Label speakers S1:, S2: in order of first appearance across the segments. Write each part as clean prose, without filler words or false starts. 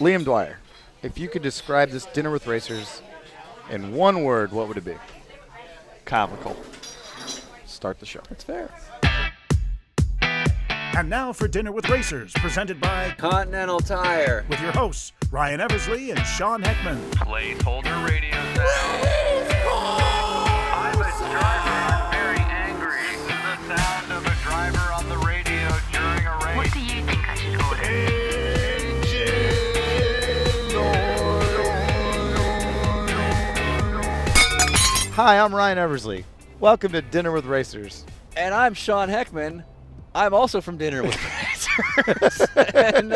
S1: Liam Dwyer, if you could describe this Dinner with Racers in one word, what would it be?
S2: Comical.
S1: Start the show.
S2: That's fair.
S3: And now for Dinner with Racers, presented by
S4: Continental Tire.
S3: with your hosts, Ryan Eversley and Sean Heckman.
S5: Placeholder radio sound. I'm a driver. I'm very angry. This is the sound of a driver on the radio during a race.
S6: What do you think I should call it?
S1: Hi, I'm Ryan Eversley. Welcome to Dinner with Racers.
S4: And I'm Sean Heckman. I'm also from Dinner with Racers. And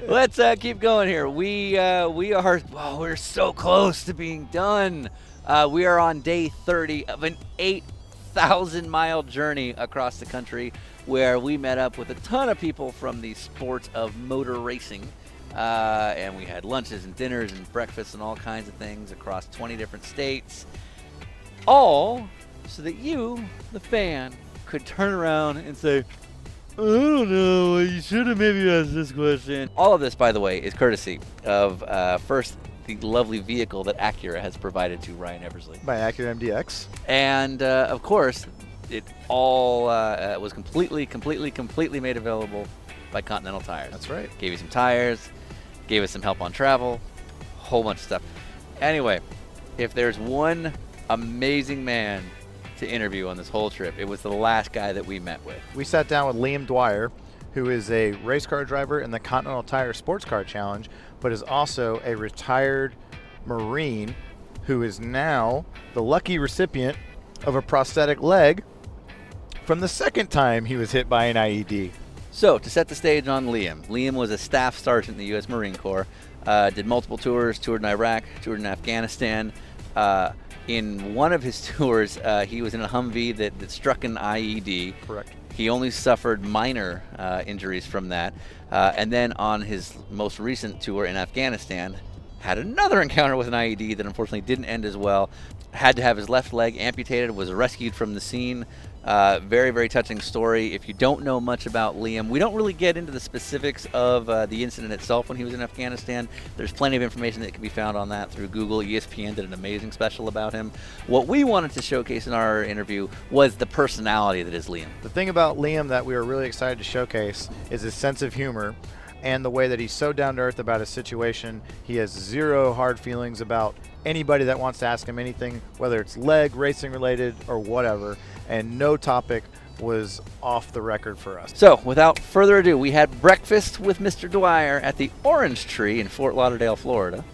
S4: let's keep going here. We're so close to being done. We are on day 30 of an 8,000-mile journey across the country where we met up with a ton of people from the sport of motor racing. And we had lunches and dinners and breakfasts and all kinds of things across 20 different states. All so that you, the fan, could turn around and say, I don't know, you should have maybe asked this question. All of this, by the way, is courtesy of, first, the lovely vehicle that Acura has provided to Ryan Eversley.
S1: By Acura MDX.
S4: And, of course, it all was completely made available by Continental Tires.
S1: That's right.
S4: Gave you some tires, gave us some help on travel, whole bunch of stuff. Anyway, if there's one amazing man to interview on this whole trip, it was the last guy that we met with.
S1: We sat down with Liam Dwyer, who is a race car driver in the Continental Tire Sports Car Challenge, but is also a retired Marine who is now the lucky recipient of a prosthetic leg from the second time he was hit by an IED.
S4: So, to set the stage on Liam. Liam was a staff sergeant in the U.S. Marine Corps, did multiple tours, toured in Iraq, toured in Afghanistan. In one of his tours, he was in a Humvee that struck an IED.
S1: Correct.
S4: He only suffered minor injuries from that. And then on his most recent tour in Afghanistan, had another encounter with an IED that unfortunately didn't end as well. Had to have his left leg amputated, was rescued from the scene. Very, very touching story. If you don't know much about Liam, we don't really get into the specifics of the incident itself when he was in Afghanistan. There's plenty of information that can be found on that through Google. ESPN did an amazing special about him. What we wanted to showcase in our interview was the personality that is Liam.
S1: The thing about Liam that we were really excited to showcase is his sense of humor and the way that he's so down to earth about his situation. He has zero hard feelings about anybody that wants to ask him anything, whether it's leg, racing related, or whatever. And no topic was off the record for us.
S4: So, without further ado, we had breakfast with Mr. Dwyer at the Orange Tree in Fort Lauderdale, Florida.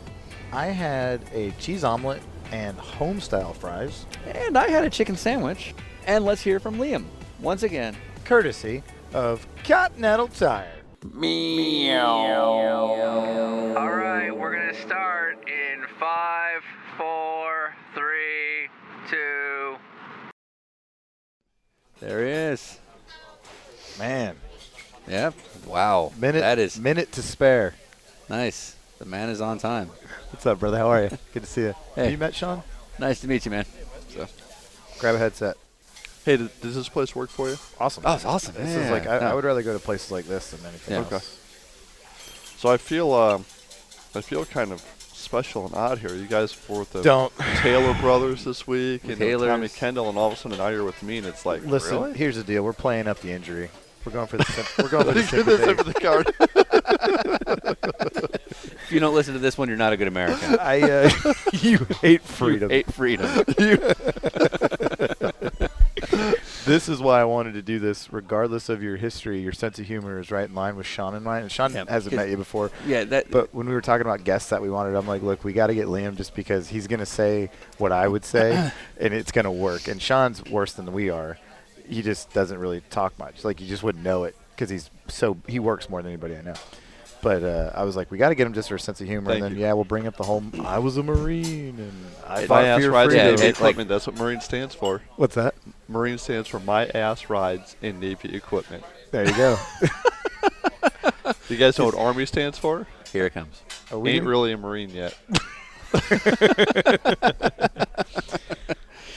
S1: I had a cheese omelet and home-style fries.
S4: And I had a chicken sandwich. And let's hear from Liam, once again.
S1: Courtesy of Continental Tire.
S5: All right, we're going to start in 5, 4, 3, 2.
S4: There he is.
S1: Man,
S4: Yep. Wow. That is
S1: minute to spare.
S4: nice. The man is on time.
S1: What's up, brother? How are you? Good to see you.
S4: Hey.
S1: Have you met Sean?
S4: Nice to meet you, man. So.
S1: Grab a headset.
S2: Hey, does this place work for you?
S1: Awesome.
S4: Oh, it's awesome.
S1: This is like I would rather go to places like this than anything
S4: Yeah.
S1: else.
S2: Okay. So I feel kind of special and odd here. You guys were with the
S1: Don't.
S2: Taylor brothers this week, and
S4: Taylors.
S2: Tommy Kendall, and all of a sudden now you're with me, and it's like,
S1: Listen,
S2: really?
S1: here's the deal. We're playing up the injury. We're going for the we're going for the
S2: Give this over
S1: sympathy.
S2: the card.
S4: If you don't listen to this one, you're not a good American.
S1: You hate freedom.
S4: Hate freedom.
S1: This is why I wanted to do this, regardless of your history. Your sense of humor is right in line with Sean and mine. And Sean
S4: Yeah,
S1: hasn't met you before.
S4: Yeah,
S1: But when we were talking about guests that we wanted, I'm like, look, we got to get Liam just because he's going to say what I would say, and it's going to work. And Sean's worse than we are. He just doesn't really talk much. Like, you just wouldn't know it because he works more than anybody I know. But I was like, we got to get him just for a sense of humor.
S2: Thank
S1: and then,
S2: you.
S1: we'll bring up the whole, I was a Marine, and I
S2: My
S1: fought
S2: ass
S1: for
S2: rides
S1: freedom.
S2: in Navy
S4: Yeah,
S2: equipment. That's what Marine stands for.
S1: What's that?
S2: Marine stands for my ass rides in Navy equipment.
S1: There you go.
S2: Do you guys know what Army stands for?
S4: Here it comes.
S1: Are we
S2: Ain't really a Marine yet.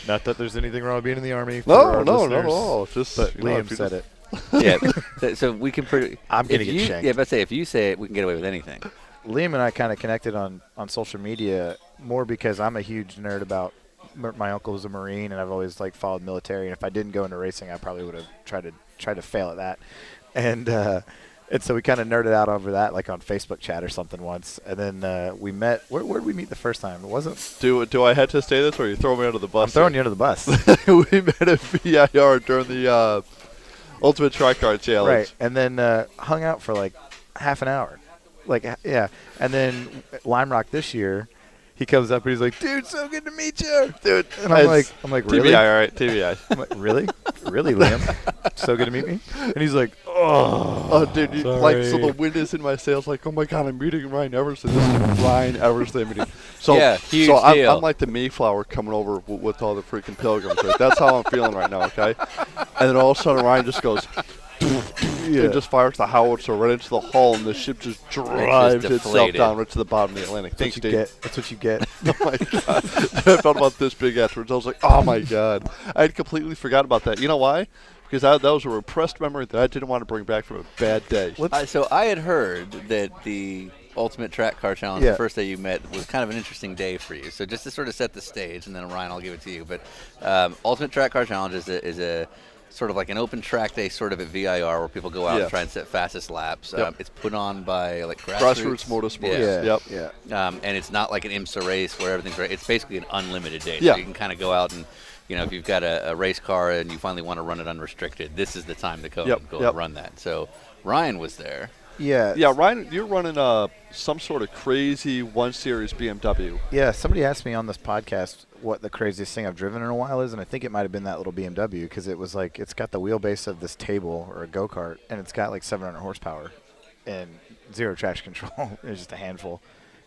S1: Not that there's anything wrong with being in the Army. for
S2: No,
S1: our
S2: no,
S1: listeners,
S2: not at all. It's just,
S1: But
S2: you know,
S1: Liam
S2: if you
S1: said
S2: just-
S1: it.
S4: Yeah. So we can pretty.
S1: I'm
S4: if
S1: gonna get
S4: you-
S1: shanked.
S4: Yeah, but say if you say it, we can get away with anything.
S1: Liam and I kind of connected on social media more because I'm a huge nerd about. My uncle was a Marine, and I've always like followed military. And if I didn't go into racing, I probably would have tried to fail at that. And so we kind of nerded out over that, like on Facebook chat or something once. And then we met. Where did we meet the first time? It wasn't.
S2: Do I have to say this, or you throw me under the bus?
S1: I'm throwing you under the bus.
S2: We met at VIR during the Ultimate Track Car Challenge.
S1: Right, and then hung out for like half an hour. Yeah. And then Lime Rock this year, he comes up and he's like, "Dude, so good to meet you, dude." And I'm like, really?
S2: TBI, all right, TBI.
S1: I'm like, really, Liam? So good to meet me. And he's like, "Oh,
S2: dude, so the wind is in my sails. Like, oh my God, I'm meeting Ryan Eversley. This is Ryan Eversley meeting. So,
S4: Yeah, huge
S2: so
S4: deal.
S2: I'm like the Mayflower coming over with all the freaking pilgrims. Right? That's how I'm feeling right now. Okay, and then all of a sudden Ryan just goes. And just fires the howitzer right into the hull, and the ship just drives itself
S4: deflated.
S2: down right to the bottom of the Atlantic. Thanks, Dave.
S1: That's what you get."
S2: Oh my God. I felt about this big afterwards. I was like, oh my God. I had completely forgot about that. You know why? Because that was a repressed memory that I didn't want to bring back from a bad day.
S4: So I had heard that the Ultimate Track Car Challenge,
S1: Yeah.
S4: the first day you met, was kind of an interesting day for you. So just to sort of set the stage, and then Ryan, I'll give it to you. But Ultimate Track Car Challenge is a sort of like an open track day sort of at VIR where people go out
S2: Yeah.
S4: and try and set fastest laps.
S2: Yep.
S4: It's put on by like
S2: Grassroots Motorsports.
S4: Yeah.
S2: Yep.
S1: Yeah.
S4: And it's not like an IMSA race where everything's right. It's basically an unlimited day.
S2: Yeah.
S4: So you can kind of go out and, if you've got a race car and you finally want to run it unrestricted, this is the time to go and run that. So Ryan was there.
S1: Yeah.
S2: Yeah, Ryan, you're running some sort of crazy 1 Series BMW.
S1: Yeah, somebody asked me on this podcast what the craziest thing I've driven in a while is, and I think it might have been that little BMW because it was like it's got the wheelbase of this table or a go-kart, and it's got like 700 horsepower and 0 traction control. It's just a handful.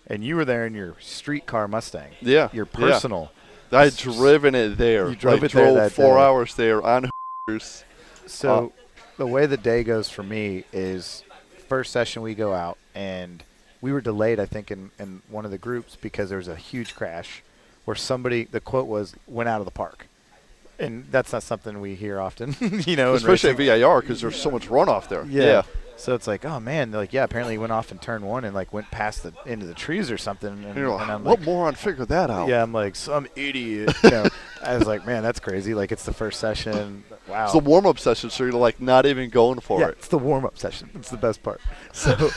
S1: And you were there in your street car Mustang.
S2: Yeah.
S1: Your personal.
S2: I'd driven it there.
S1: You drove
S2: I
S1: it there
S2: drove
S1: that
S2: 4
S1: day.
S2: hours there on Hooters.
S1: So the way the day goes for me is first session we go out, and we were delayed, I think, in one of the groups because there was a huge crash where somebody, the quote was, went out of the park. And that's not something we hear often, in
S2: Especially at
S1: racing.
S2: VIR because there's so much runoff there.
S1: Yeah. So it's like, oh, man. They're like, yeah, apparently he went off in turn 1 and, like, went past into the trees or something. And
S2: You're like,
S1: and I'm
S2: what
S1: like,
S2: moron figured that out?
S1: yeah, I'm like, some idiot. I was like, man, that's crazy. Like, it's the first session. Wow.
S2: It's the warm-up session, so you're like not even going for
S1: Yeah,
S2: it.
S1: it's the warm-up session. It's the best part. So,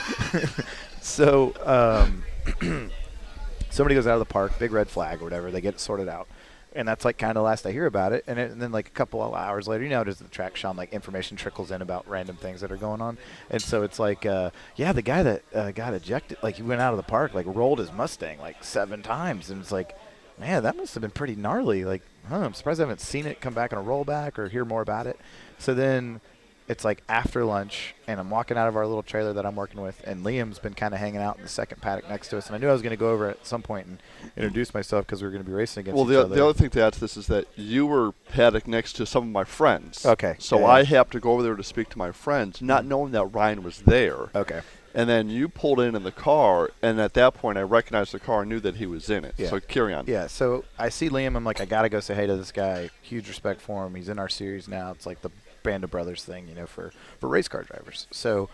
S1: somebody goes out of the park, big red flag or whatever. They get it sorted out, and that's like kind of last I hear about it. And then like a couple of hours later, does the track, Sean, like information trickles in about random things that are going on. And so it's like, the guy that got ejected, like he went out of the park, like rolled his Mustang like 7 times, and it's like, man, that must have been pretty gnarly. Like, I'm surprised I haven't seen it come back on a rollback or hear more about it. So then it's like after lunch, and I'm walking out of our little trailer that I'm working with, and Liam's been kind of hanging out in the second paddock next to us. And I knew I was going to go over at some point and introduce myself because we were going to be racing against each other.
S2: The other thing to add to this is that you were paddock next to some of my friends.
S1: Okay.
S2: So
S1: Yeah.
S2: I happened to go over there to speak to my friends, not knowing that Ryan was there.
S1: Okay.
S2: And then you pulled in the car, and at that point I recognized the car and knew that he was in it.
S1: Yeah.
S2: So carry on.
S1: Yeah, so I see Liam. I'm like, I got to go say hey to this guy. Huge respect for him. He's in our series now. It's like the Band of Brothers thing, for race car drivers. So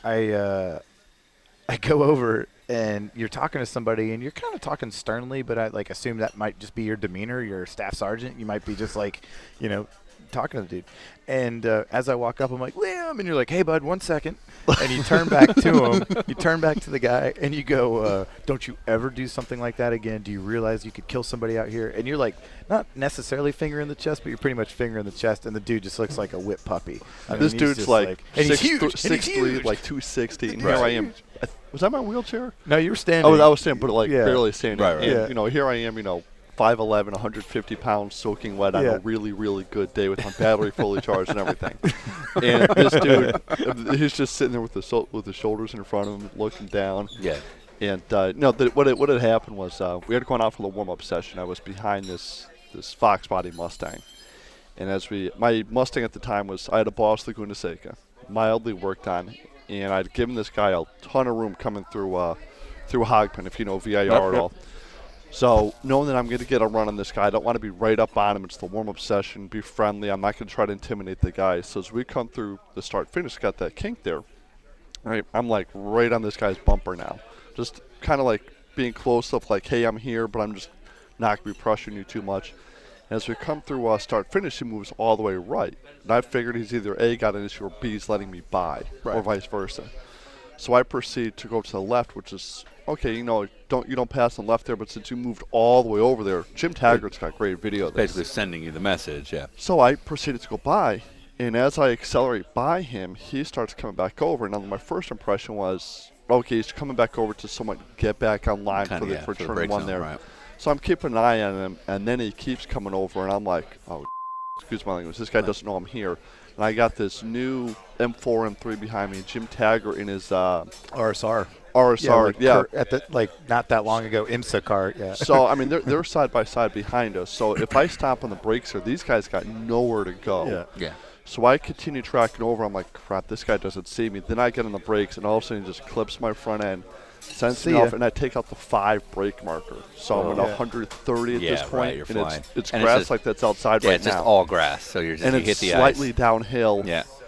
S1: I go over, and you're talking to somebody, and you're kind of talking sternly, but I assume that might just be your demeanor. You're a staff sergeant. You might be just like, talking to the dude. And as I walk up, I'm like, Liam, and you're like, hey, bud, 1 second. And you turn back to him. You turn back to the guy, and you go, don't you ever do something like that again? Do you realize you could kill somebody out here? And you're like, not necessarily finger in the chest, but you're pretty much finger in the chest, and the dude just looks like a whip puppy. I mean,
S2: This
S1: he's
S2: dude's
S1: just
S2: like
S1: and he's
S2: 6'3",
S1: huge, and he's huge.
S2: like 260, and
S1: Right.
S2: here I am. Was that my wheelchair?
S1: No, you were standing.
S2: I was standing, but
S1: Yeah.
S2: barely standing.
S4: Right, right.
S2: And,
S1: Yeah.
S2: here I am, 5'11", 150 pounds, soaking wet on
S1: Yeah.
S2: a really, really good day with my battery fully charged and everything. And this dude, he's just sitting there with the shoulders in front of him, looking down.
S4: Yeah.
S2: And what had happened was we had gone out for the warm-up session. I was behind this Fox body Mustang, and my Mustang at the time was, I had a Boss Laguna Seca, mildly worked on, and I'd given this guy a ton of room coming through Hogpen, if you know VIR
S4: Yep,
S2: at
S4: yep.
S2: all. So knowing that I'm going to get a run on this guy, I don't want to be right up on him. It's the warm-up session. Be friendly. I'm not going to try to intimidate the guy. So as we come through the start-finish, got that kink there. Right, I'm like right on this guy's bumper now, just kind of like being close up, like, hey, I'm here, but I'm just not going to be pressuring you too much. And as we come through start finish, he moves all the way right. And I figured he's either A, got an issue, or B, he's letting me by, or vice versa. So I proceed to go to the left, which is, okay, you don't pass on the left there, but since you moved all the way over there, Jim Taggart's got great video of this.
S4: Basically sending you the message, yeah.
S2: So I proceeded to go by, and as I accelerate by him, he starts coming back over. Now, my first impression was, okay, he's coming back over to somewhat get back online for turn one there.
S4: Right.
S2: So I'm keeping an eye on him, and then he keeps coming over, and I'm like, oh, excuse my language, this guy doesn't know I'm here. And I got this new M4, M3 behind me, Jim Taggart in his
S1: RSR.
S2: Yeah.
S1: Not that long ago, IMSA car. Yeah.
S2: So, I mean, they're side by side behind us. So if I stop on the brakes here, these guys got nowhere to go.
S4: Yeah.
S2: So I continue tracking over. I'm like, crap, this guy doesn't see me. Then I get on the brakes, and all of a sudden he just clips my front end, sends me off, and I take out the 5 brake marker. So I'm at 130 at this point.
S4: Right, you're flying.
S2: And it's grass like that's outside right now.
S4: Yeah, it's just all grass. So you hit
S2: it's
S4: the
S2: slightly
S4: ice.
S2: downhill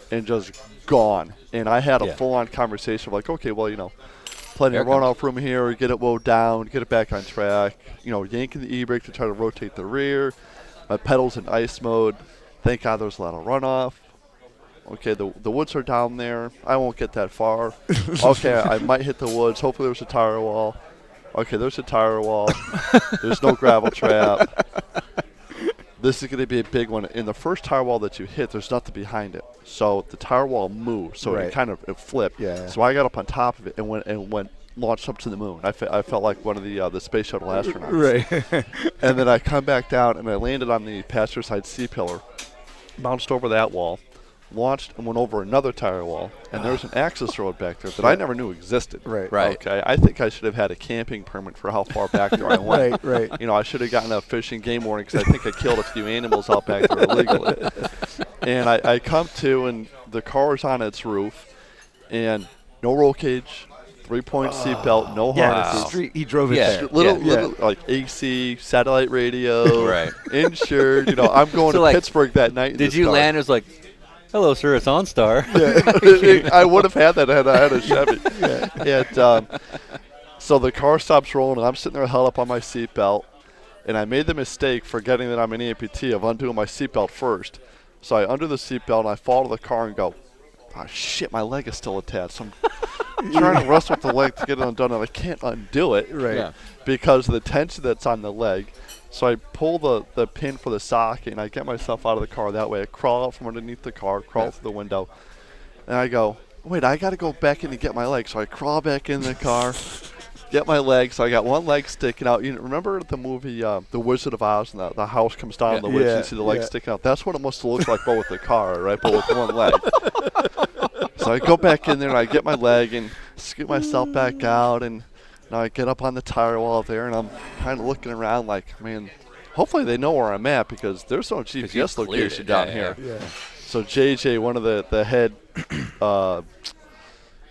S2: and just gone. And I had a full-on conversation of like, okay, well, plenty of runoff room here, get it wound down, get it back on track, yanking the e-brake to try to rotate the rear. My pedal's in ice mode. Thank God there's a lot of runoff. Okay, the woods are down there. I won't get that far. Okay, I might hit the woods. Hopefully there's a tire wall. Okay, there's a tire wall. There's no gravel trap. This is going to be a big one. In the first tire wall that you hit, there's nothing behind it. So the tire wall moved, so it flipped.
S1: Yeah.
S2: So I got up on top of it and went launched up to the moon. I felt like one of the space shuttle astronauts.
S1: Right.
S2: And then I come back down, and I landed on the passenger side C-pillar, bounced over that wall, launched and went over another tire wall, and there's an access road back there that I never knew existed.
S1: Right.
S2: Okay, I think I should have had a camping permit for how far back there I went.
S1: Right.
S2: I should have gotten a fish and game warning because I think I killed a few animals out back there illegally. And I come to, and the car is on its roof, and no roll cage, 3-point seatbelt, no harnesses.
S1: He drove it there.
S2: Little like AC, satellite radio, insured. I'm going to Pittsburgh that night.
S4: Did you land? It was like, hello, sir, it's OnStar.
S2: I would have had that had I had a Chevy. So the car stops rolling, and I'm sitting there held up on my seatbelt, and I made the mistake, forgetting that I'm an amputee, of undoing my seatbelt first. So I undo the seatbelt, and I fall to the car and go, oh, shit, my leg is still attached. So I'm trying to wrestle with the leg to get it undone, and I can't undo it because of the tension that's on the leg. So I pull the pin for the socket, and I get myself out of the car that way. I crawl out from underneath the car, crawl through the window, and I go, wait, I got to go back in and get my leg. So I crawl back in the car, get my leg. So I got one leg sticking out. Remember the movie The Wizard of Oz, and the house comes down in the woods, and you see the leg sticking out? That's what it must have looked like, but with the car, right? But with one leg. So I go back in there, and I get my leg and scoot myself back out, and now I get up on the tire wall there, and I'm kind of looking around like, man, hopefully they know where I'm at because there's no GPS location down here.
S1: Yeah.
S2: So JJ, one of the head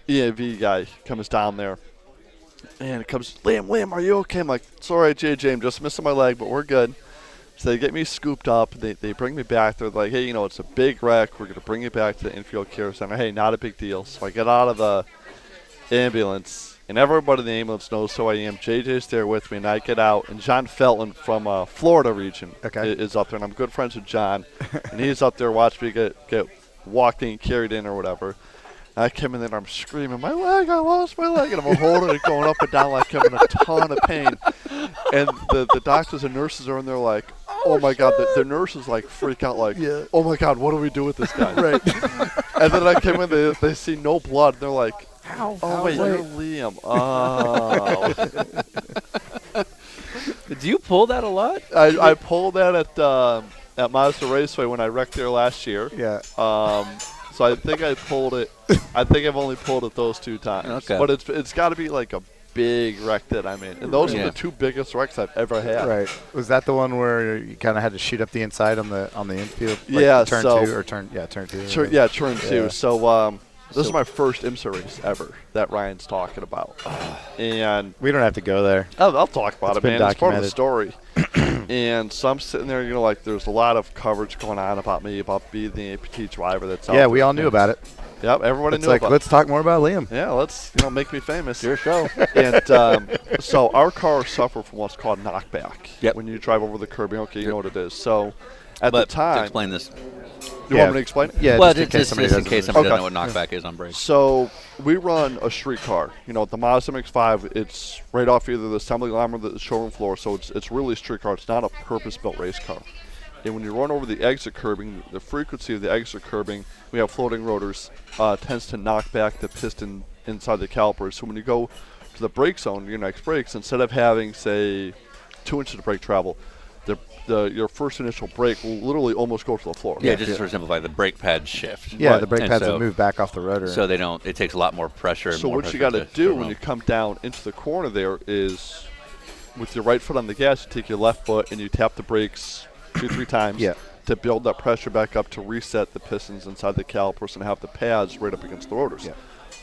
S2: EAV guy, comes down there, and it comes, Liam, are you okay? I'm like, it's all right, JJ, I'm just missing my leg, but we're good. So they get me scooped up. They bring me back. They're like, hey, it's a big wreck. We're going to bring you back to the infield care center. Hey, not a big deal. So I get out of the ambulance, and everybody in the ambulance knows who I am. JJ's there with me, and I get out, and John Felton from Florida region is up there, and I'm good friends with John, and he's up there watching me get walked in, carried in, or whatever. And I came in there, and I'm screaming, my leg, I lost my leg, and I'm holding it, going up and down like I'm in a ton of pain. And the doctors and nurses are in there like, oh my God, the nurses like freak out like, oh my God, what do we do with this guy?
S1: Right.
S2: And then I came in, they see no blood, and they're like,
S1: oh,
S2: wait, you're Liam. Oh.
S4: Did you pull that a lot?
S2: I pulled that at Mazda Raceway when I wrecked there last year.
S1: Yeah.
S2: So I think I pulled it. I think I've only pulled it those 2 times.
S4: Okay.
S2: But it's got to be like a big wreck that I'm in. And those are the 2 biggest wrecks I've ever had.
S1: Right. Was that the one where you kind of had to shoot up the inside on the infield? Turn 2 or turn 2.
S2: Turn 2. So this is my first IMSA race ever that Ryan's talking about. And
S1: we don't have to go there.
S2: I'll talk about it, man. It's part of the
S1: documented.
S2: story. And so I'm sitting there, like there's a lot of coverage going on about me, about being the amputee driver that's out there.
S1: Yeah, we all knew about it.
S2: Yep, everybody
S1: It's
S2: knew
S1: like,
S2: about.
S1: let's talk more about Liam.
S2: Yeah, let's make me famous.
S4: Your show.
S2: And so our cars suffer from what's called knockback.
S4: Yep.
S2: When you drive over the curb, okay, you know what it is. So at the
S4: To
S2: time,
S4: explain this.
S2: you want me to explain it?
S1: Yeah,
S4: well,
S1: just in case somebody
S4: in
S1: doesn't
S4: case
S1: understand.
S4: somebody
S2: Okay.
S4: doesn't know what knockback is on brakes.
S2: So we run a street car. The Mazda MX-5. It's right off either the assembly line or the showroom floor. So it's really a street car. It's not a purpose-built race car. And when you run over the exit curbing, the frequency of the exit curbing, we have floating rotors, tends to knock back the piston inside the calipers. So when you go to the brake zone, your next brakes, instead of having, say, 2 inches of brake travel, your first initial brake will literally almost go to the floor.
S4: Yeah, just to sort of simplify, the brake pads shift.
S1: Yeah,
S2: Right.
S1: the brake
S4: And
S1: pads
S4: so-
S1: will move back off the rotor.
S4: So they don't. It takes a lot more pressure.
S2: So what you got to do when you come down into the corner there is, with your right foot on the gas, you take your left foot and you tap the brakes 2-3 times
S1: Yeah.
S2: to build that pressure back up to reset the pistons inside the calipers and have the pads right up against the rotors.
S1: Yeah.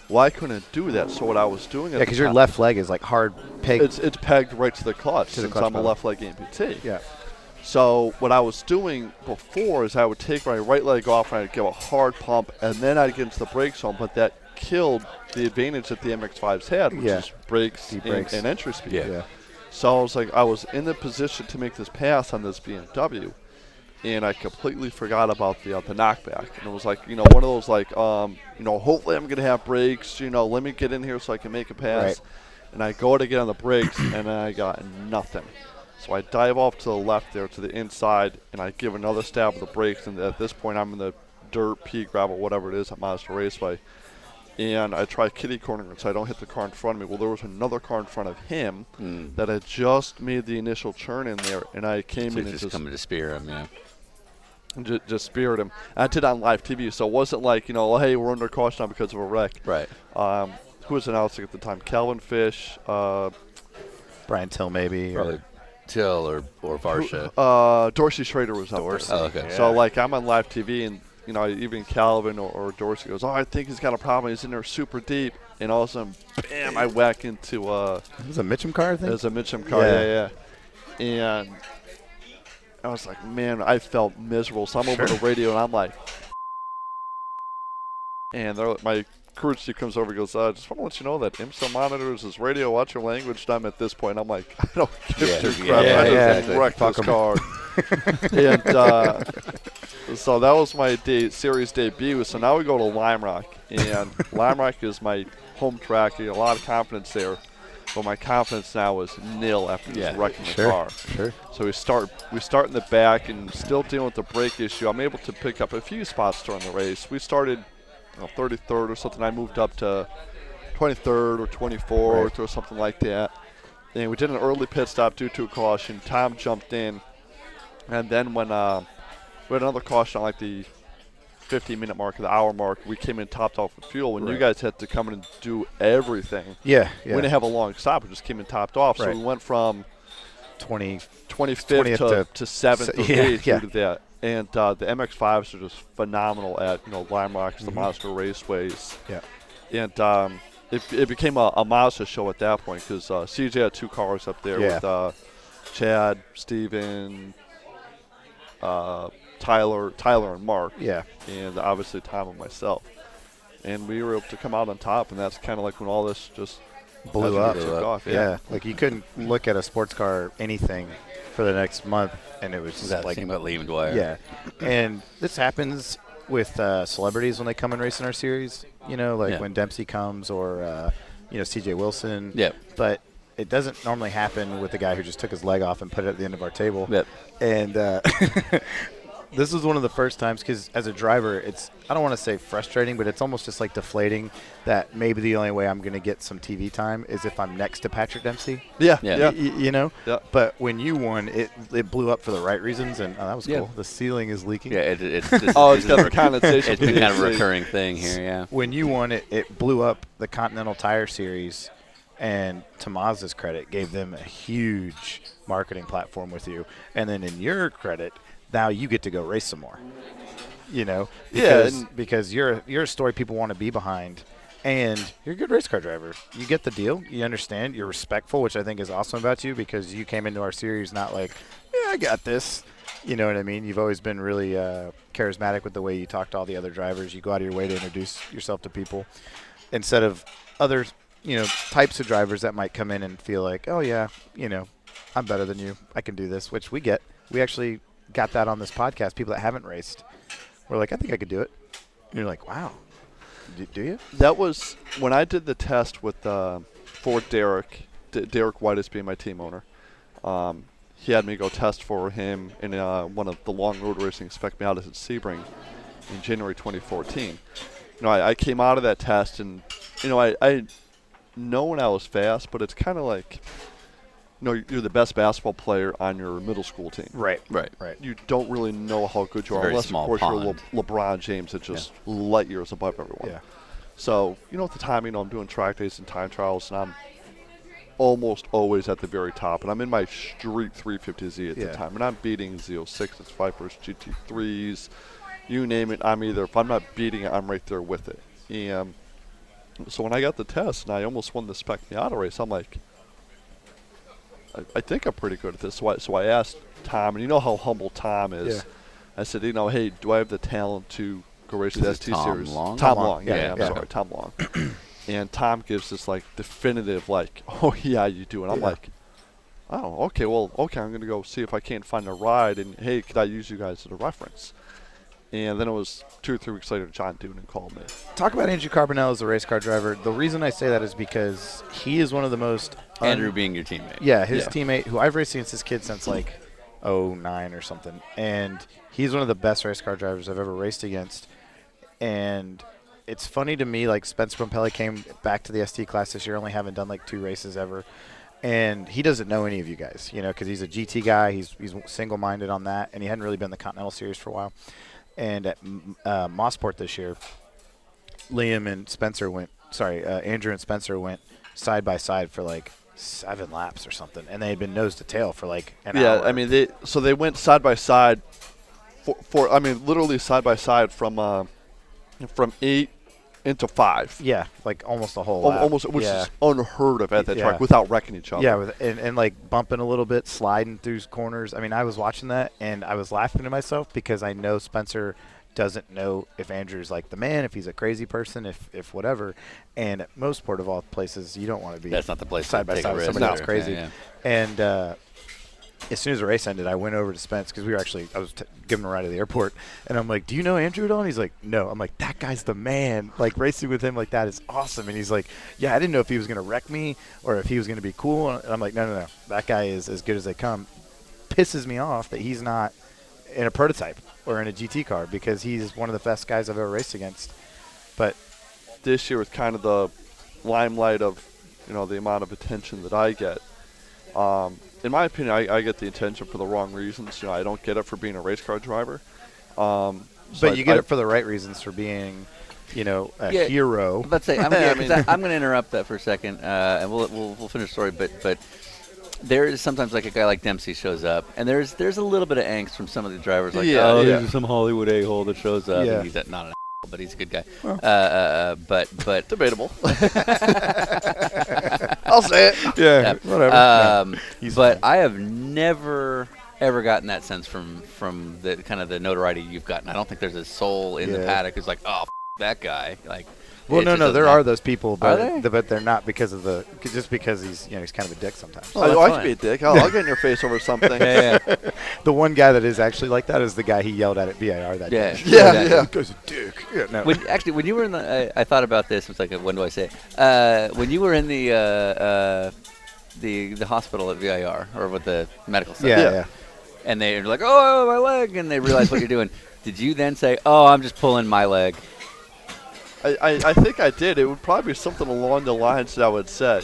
S2: Well, I couldn't do that, so what I was doing
S1: yeah, because your left leg is like hard pegged.
S2: it's pegged right to the clutch
S1: To the
S2: since
S1: clutch
S2: I'm a
S1: pedal.
S2: left leg amputee.
S1: Yeah.
S2: So what I was doing before is I would take my right leg off and I'd give a hard pump and then I'd get into the brake zone, but that killed the advantage that the MX-5s had, which
S1: Yeah.
S2: is brakes,
S1: Deep
S2: and,
S1: brakes.
S2: and entry speed.
S4: Yeah.
S2: So I was in the position to make this pass on this BMW, and I completely forgot about the knockback. And it was like, one of those hopefully I'm gonna have brakes. Let me get in here so I can make a pass.
S1: Right.
S2: And I go to get on the brakes, and I got nothing. So I dive off to the left there to the inside, and I give another stab of the brakes. And at this point, I'm in the dirt, pea, gravel, whatever it is at Mazda Raceway. And I try kitty cornering so I don't hit the car in front of me. Well, there was another car in front of him that had just made the initial turn in there, and I came
S4: So
S2: in
S4: you
S2: and
S4: just coming to spear him, yeah.
S2: just speared him. And I did it on live TV, so it wasn't like, hey, we're under caution now because of a wreck.
S4: Right.
S2: Who was announcing at the time? Calvin Fish,
S1: Brian Till maybe. or-
S4: Probably Till or Varsha.
S2: Dorsey Schrader was up there.
S4: Oh, okay.
S2: So, I'm on live TV, and, even Calvin or Dorsey goes, I think he's got a problem. He's in there super deep. And all of a sudden, bam, I whack into
S1: It was a Mitchum car, I think.
S2: it was a Mitchum car. Yeah. And I was like, man, I felt miserable. So I'm over the radio, and I'm like, and my crew chief comes over and goes, just want to let you know that IMSA monitors his radio. Watch your language. And I'm at this point, I'm like, I don't give
S4: Yeah,
S2: two
S4: yeah,
S2: crap.
S4: yeah,
S2: I just
S4: exactly.
S2: wrecked
S1: Fuck
S2: this
S1: 'em.
S2: car. And so that was my series debut. So now we go to Lime Rock. And Lime Rock is my home track. I get a lot of confidence there. But my confidence now is nil after just wrecking the car.
S1: Sure.
S2: So we start in the back and still dealing with the brake issue. I'm able to pick up a few spots during the race. We started 33rd or something. I moved up to 23rd or 24th or something like that. And we did an early pit stop due to a caution. Tom jumped in. And then when we had another caution on like the 15-minute mark or the hour mark, we came in topped off with fuel. When you guys had to come in and do everything,
S1: Yeah.
S2: we didn't have a long stop. We just came in topped off. So
S1: Right.
S2: we went from
S1: 25th
S2: 25th to 7th or 8th
S1: yeah.
S2: due to that. And the MX-5s are just phenomenal at Lime Rocks, the Mazda raceways.
S1: Yeah.
S2: And it became a Mazda show at that point because CJ had two cars up there
S1: Yeah.
S2: with Chad, Steven, Tyler, and Mark.
S1: Yeah.
S2: And obviously Tom and myself. And we were able to come out on top, and that's kind of like when all this just
S1: Blew up.
S2: took off.
S1: Yeah. Like you couldn't look at a sports car anything for the next month, and it was just
S4: That
S1: like,
S4: thing about Liam Dwyer.
S1: yeah. And this happens with celebrities when they come and race in our series.
S4: Yeah.
S1: When Dempsey comes or CJ Wilson.
S4: Yep.
S1: But it doesn't normally happen with the guy who just took his leg off and put it at the end of our table.
S4: Yep.
S1: And this was one of the first times because as a driver, I don't want to say frustrating, but it's almost just like deflating that maybe the only way I'm going to get some TV time is if I'm next to Patrick Dempsey.
S2: Yeah.
S4: Yeah.
S2: Yeah.
S1: But when you won, it blew up for the right reasons, and that was
S4: Yeah.
S1: cool. The ceiling is leaking.
S4: Yeah, it's just,
S2: Oh, it's got the condensation.
S4: it's been kind of a recurring thing here, yeah.
S1: When you won it blew up the Continental Tire Series, and to Mazda's credit, gave them a huge marketing platform with you. And then in your credit, now you get to go race some more. Because you're a story people want to be behind, and you're a good race car driver. You get the deal. You understand. You're respectful, which I think is awesome about you because you came into our series not like, yeah, I got this. You know what I mean? You've always been really charismatic with the way you talk to all the other drivers. You go out of your way to introduce yourself to people instead of other, types of drivers that might come in and feel like, oh, yeah, I'm better than you. I can do this, which we get. We actually got that on this podcast. People that haven't raced were like, I think I could do it. And you're like, wow, do you?
S2: That was when I did the test with for Derek. Derek White is being my team owner. He had me go test for him in one of the long road racing spec Miatas at Sebring in January 2014. I came out of that test and, I know when I was fast, but it's kind of like, you're the best basketball player on your middle school team.
S1: Right.
S2: You don't really know how good you are
S4: Very
S2: unless, of
S4: small
S2: course,
S4: pond.
S2: you're LeBron James that's just light years above everyone.
S1: Yeah.
S2: So, at the time, I'm doing track days and time trials, and I'm almost always at the very top. And I'm in my street 350Z at the time. And I'm beating Z06s, Vipers, GT3s, you name it. If I'm not beating it, I'm right there with it. And so when I got the test and I almost won the Spec Miata race, I'm like, I think I'm pretty good at this. So I asked Tom, and you know how humble Tom is.
S1: Yeah.
S2: I said, hey, do I have the talent to go race the
S4: Is
S2: ST
S4: it Tom
S2: Series?
S4: Long?
S2: Tom Long.
S1: Yeah,
S2: I'm sorry, Tom Long. And Tom gives this definitive oh yeah, you do. And I'm like, oh, okay, I'm gonna go see if I can't find a ride, and hey, could I use you guys as a reference? And then it was 2 or 3 weeks later, John Doonan called me.
S1: Talk about Andrew Carbonell as a race car driver. The reason I say that is because he is one of the most
S4: Andrew being your teammate.
S1: Yeah, his teammate, who I've raced against this kid since 09 or something, and he's one of the best race car drivers I've ever raced against. And it's funny to me, Spencer Pompelli came back to the ST class this year, only having done 2 races ever, and he doesn't know any of you guys, because he's a GT guy. He's single-minded on that, and he hadn't really been in the Continental Series for a while. And at Mossport this year, Andrew and Spencer went side by side for 7 laps or something, and they had been nose to tail for an hour.
S2: I mean, they went side by side for literally side by side from 8 into 5.
S1: Yeah, almost a whole lap.
S2: Almost, which is unheard of at that track
S1: Yeah.
S2: without wrecking each other.
S1: Yeah, and bumping a little bit, sliding through corners. I mean, I was watching that, and I was laughing to myself because I know Spencer doesn't know if Andrew's the man, if he's a crazy person, if whatever. And at most port of all places, you don't want to be
S4: That's not the place
S1: side
S4: to
S1: by
S4: take
S1: side
S4: a
S1: with
S4: risk
S1: somebody else
S4: either.
S1: crazy.
S4: Yeah.
S1: And as soon as the race ended, I went over to Spence because I was giving him a ride to the airport, and I'm like, "Do you know Andrew at all?" And he's like, "No." I'm like, "That guy's the man. Racing with him like that is awesome." And he's like, "Yeah, I didn't know if he was gonna wreck me or if he was gonna be cool." And I'm like, "No. That guy is as good as they come." Pisses me off that he's not in a prototype or in a GT car because he's one of the best guys I've ever raced against. But
S2: This year with kind of the limelight of the amount of attention that I get. In my opinion, I get the attention for the wrong reasons. I don't get it for being a race car driver.
S1: but you get it for the right reasons, for being, a hero.
S4: Let's say I'm going to interrupt that for a second, and we'll finish the story. But there is sometimes a guy like Dempsey shows up, and there's a little bit of angst from some of the drivers, there's some Hollywood a-hole that shows up.
S1: Yeah.
S4: And he's not an a-hole, but he's a good guy. But
S2: debatable. I'll say it.
S1: Yeah, whatever. He's
S4: but
S1: fine.
S4: I have never ever gotten that sense from the kind of the notoriety you've gotten. I don't think there's a soul in the
S1: Yeah.
S4: paddock who's like, oh, that guy.
S1: Well,
S4: it
S1: no,
S4: just doesn't
S1: there
S4: happen.
S1: are those people,
S4: Are
S1: but
S4: they?
S1: but they're not because of just because he's kind of a dick sometimes.
S4: Oh, that's
S2: I
S4: fine.
S2: can be a dick. I'll get in your face over something.
S4: Yeah.
S1: The one guy that is actually like that is the guy he yelled at VIR that
S4: Yeah.
S1: day.
S2: Yeah,
S4: Exactly.
S2: yeah.
S1: That guy's a dick. Yeah, no.
S4: When you were in the, I thought about this. It's when do I say it? When you were in the hospital at VIR or with the medical center,
S1: yeah.
S4: and they're like, oh, my leg, and they realize what you're doing. Did you then say, oh, I'm just pulling my leg?
S2: I think I did. It would probably be something along the lines that I would say.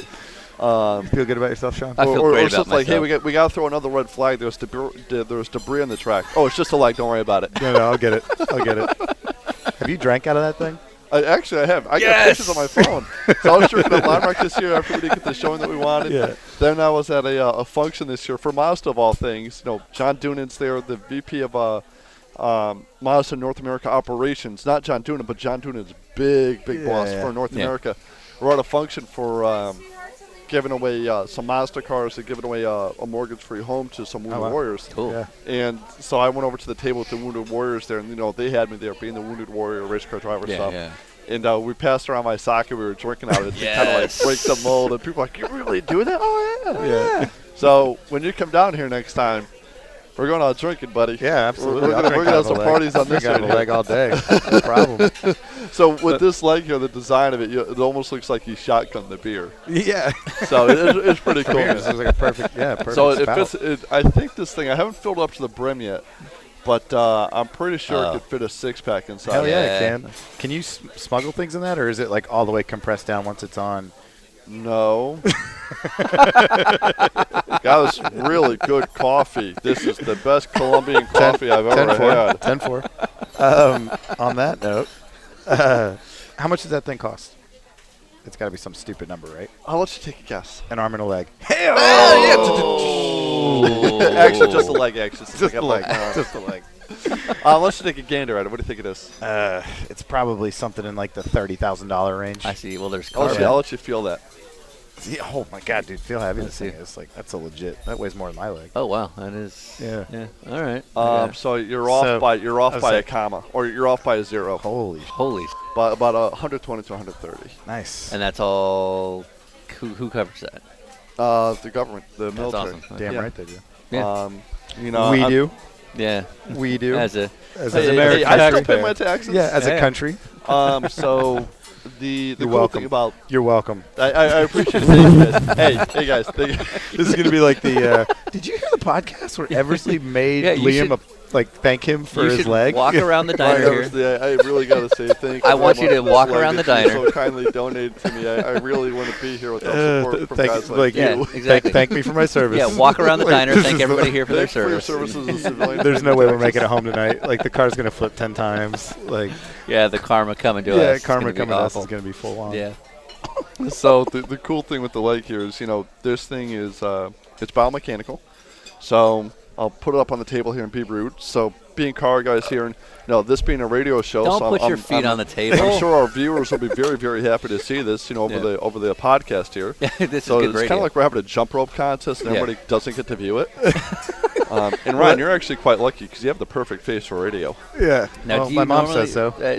S1: You feel good about yourself, Sean?
S4: I feel
S2: or
S4: great about
S2: something like, hey,
S4: myself.
S2: we got to throw another red flag. There's debris on the track. Oh, it's just a leg. Don't worry about it.
S1: No, I'll get it. Have you drank out of that thing?
S2: I have. I got pictures on my phone. So I was drinking at Lime Rock this year after we didn't get the showing that we wanted.
S1: Yeah.
S2: Then I was at a function this year for Mazda of all things. John Doonan's there, the VP of Mazda North America operations. Not John Doonan, but John Doonan's big boss for North America. We're at a function for giving away some Mazda cars. They're giving away a mortgage-free home to some Wounded
S1: wow.
S2: Warriors.
S4: Cool.
S1: Yeah.
S2: And so I went over to the table with the Wounded Warriors there, and they had me there, being the Wounded Warrior race car driver
S4: Yeah,
S2: stuff.
S4: yeah.
S2: And we passed around my sake. We were drinking out of it to kind of like
S4: Yes.
S2: break the mold. And people are like, you really do that? Oh, yeah.
S1: Yeah.
S2: So when you come down here next time, we're going out drinking, buddy.
S1: Yeah, absolutely.
S2: We're
S1: I'll
S2: gonna
S1: drink
S2: have
S1: out of
S2: some
S1: a leg.
S2: parties on
S1: I'll
S2: this
S1: drink out of
S2: right
S1: a leg all day. No problem.
S2: So with this leg here, the design of it, it almost looks like you shotgun the beer.
S1: Yeah.
S2: So it's pretty cool.
S1: This is like a perfect
S2: So it
S1: spout.
S2: fits. I think this thing, I haven't filled it up to the brim yet, but I'm pretty sure it could fit a 6-pack inside.
S1: Hell yeah,
S4: Yeah.
S1: it can. Can you smuggle things in that, or is it like all the way compressed down once it's on?
S2: No. Got us really good coffee. This is the best Colombian coffee I've ever had.
S1: 10-4. On that note, how much does that thing cost? It's got to be some stupid number, right?
S2: I'll let you take a guess.
S1: An arm and a leg.
S2: Actually, just the leg. Actually,
S1: Just the leg. Just the leg.
S2: Let's take a gander at it. What do you think it is?
S1: It's probably something in like the $30,000 range.
S4: I see. Well, there's
S2: I'll
S4: cars.
S2: let you feel that.
S1: See, oh my God, dude! Feel heavy.
S4: Let's
S1: This thing
S4: see.
S1: is like that's a legit. That weighs more than my leg.
S4: Oh wow, that is.
S1: Yeah.
S4: Yeah. All right.
S2: So you're off
S1: So,
S2: by
S1: I was
S2: a
S1: like-
S2: comma, or you're off by a 0.
S1: Holy,
S4: Holy.
S2: By about 120 to 130.
S1: nice.
S4: And that's all. Who covers that?
S2: The government, the
S4: That's
S2: military.
S4: awesome.
S1: Damn
S2: yeah.
S1: right they do.
S4: Yeah.
S1: we
S2: I'm-
S1: do.
S4: Yeah.
S1: We do.
S4: As a
S1: as
S2: Hey,
S1: American
S2: I still pay
S1: taxpayer.
S2: my taxes.
S1: Yeah, as
S4: Yeah.
S1: a country.
S2: So the
S1: You're
S2: cool
S1: welcome.
S2: thing about
S1: You're welcome.
S2: I appreciate it. Hey guys.
S1: This is gonna be like the. Did you hear the podcast where Eversley made
S4: Yeah, you
S1: Liam thank him for
S4: you
S1: his
S4: should
S1: leg?
S4: walk around the diner here.
S2: I really got to say thank you.
S4: I want
S2: very
S4: you to
S2: much for
S4: walk
S2: this
S4: around
S2: leg
S4: the
S2: that you
S4: diner.
S2: So kindly donated to me. I really want to be here without support from guys like
S4: Yeah,
S2: you.
S4: exactly.
S1: Thank me for my service.
S4: Yeah, walk around the
S1: Like,
S4: diner.
S1: this
S4: Thank
S1: is
S4: everybody
S1: the-
S4: here for their
S2: Thanks for your
S4: service.
S2: services as a civilian.
S1: There's no way we're making it home tonight. Like the car's gonna flip 10 times. Like
S4: Yeah, the karma coming to us.
S1: yeah,
S4: It's
S1: karma
S4: gonna be
S1: coming to us
S4: awful.
S1: is gonna be full on.
S4: Yeah.
S2: So the cool thing with the leg here is, this thing is it's biomechanical. So I'll put it up on the table here and be rude. So being car guys here, and this being a radio show,
S4: Don't
S2: so
S4: put
S2: I'm,
S4: your feet on the
S2: I'm
S4: table.
S2: sure our viewers will be very, very happy to see this, over
S4: Yeah.
S2: over the podcast here.
S4: This
S2: So
S4: is good
S2: it's
S4: radio.
S2: kind of like we're having a jump rope contest, and
S4: Yeah.
S2: everybody doesn't get to view it. And Ryan, you're actually quite lucky because you have the perfect face for radio.
S1: Yeah.
S4: Now,
S1: Well,
S4: do you
S1: my mom
S4: normally-
S1: says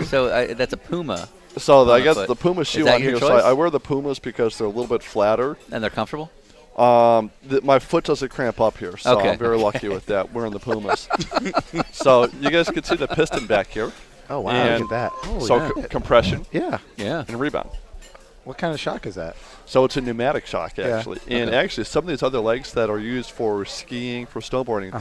S1: so.
S4: that's a Puma,
S2: So I
S4: the
S2: got
S4: foot.
S2: the Puma shoe
S4: that
S2: on
S4: your
S2: here. So
S4: choice?
S2: I wear the Pumas because they're a little bit flatter.
S4: and they're comfortable.
S2: My foot doesn't cramp up here, so
S4: Okay.
S2: I'm very lucky with that. Wearing the Pumas. So you guys can see the piston back here.
S1: Oh wow,
S2: And
S1: look at that. Holy
S2: So
S1: yeah.
S2: compression
S1: Yeah.
S4: Yeah.
S2: and rebound.
S1: What kind of shock is that?
S2: So it's a pneumatic shock,
S1: Yeah.
S2: actually. And actually, some of these other legs that are used for skiing, for snowboarding,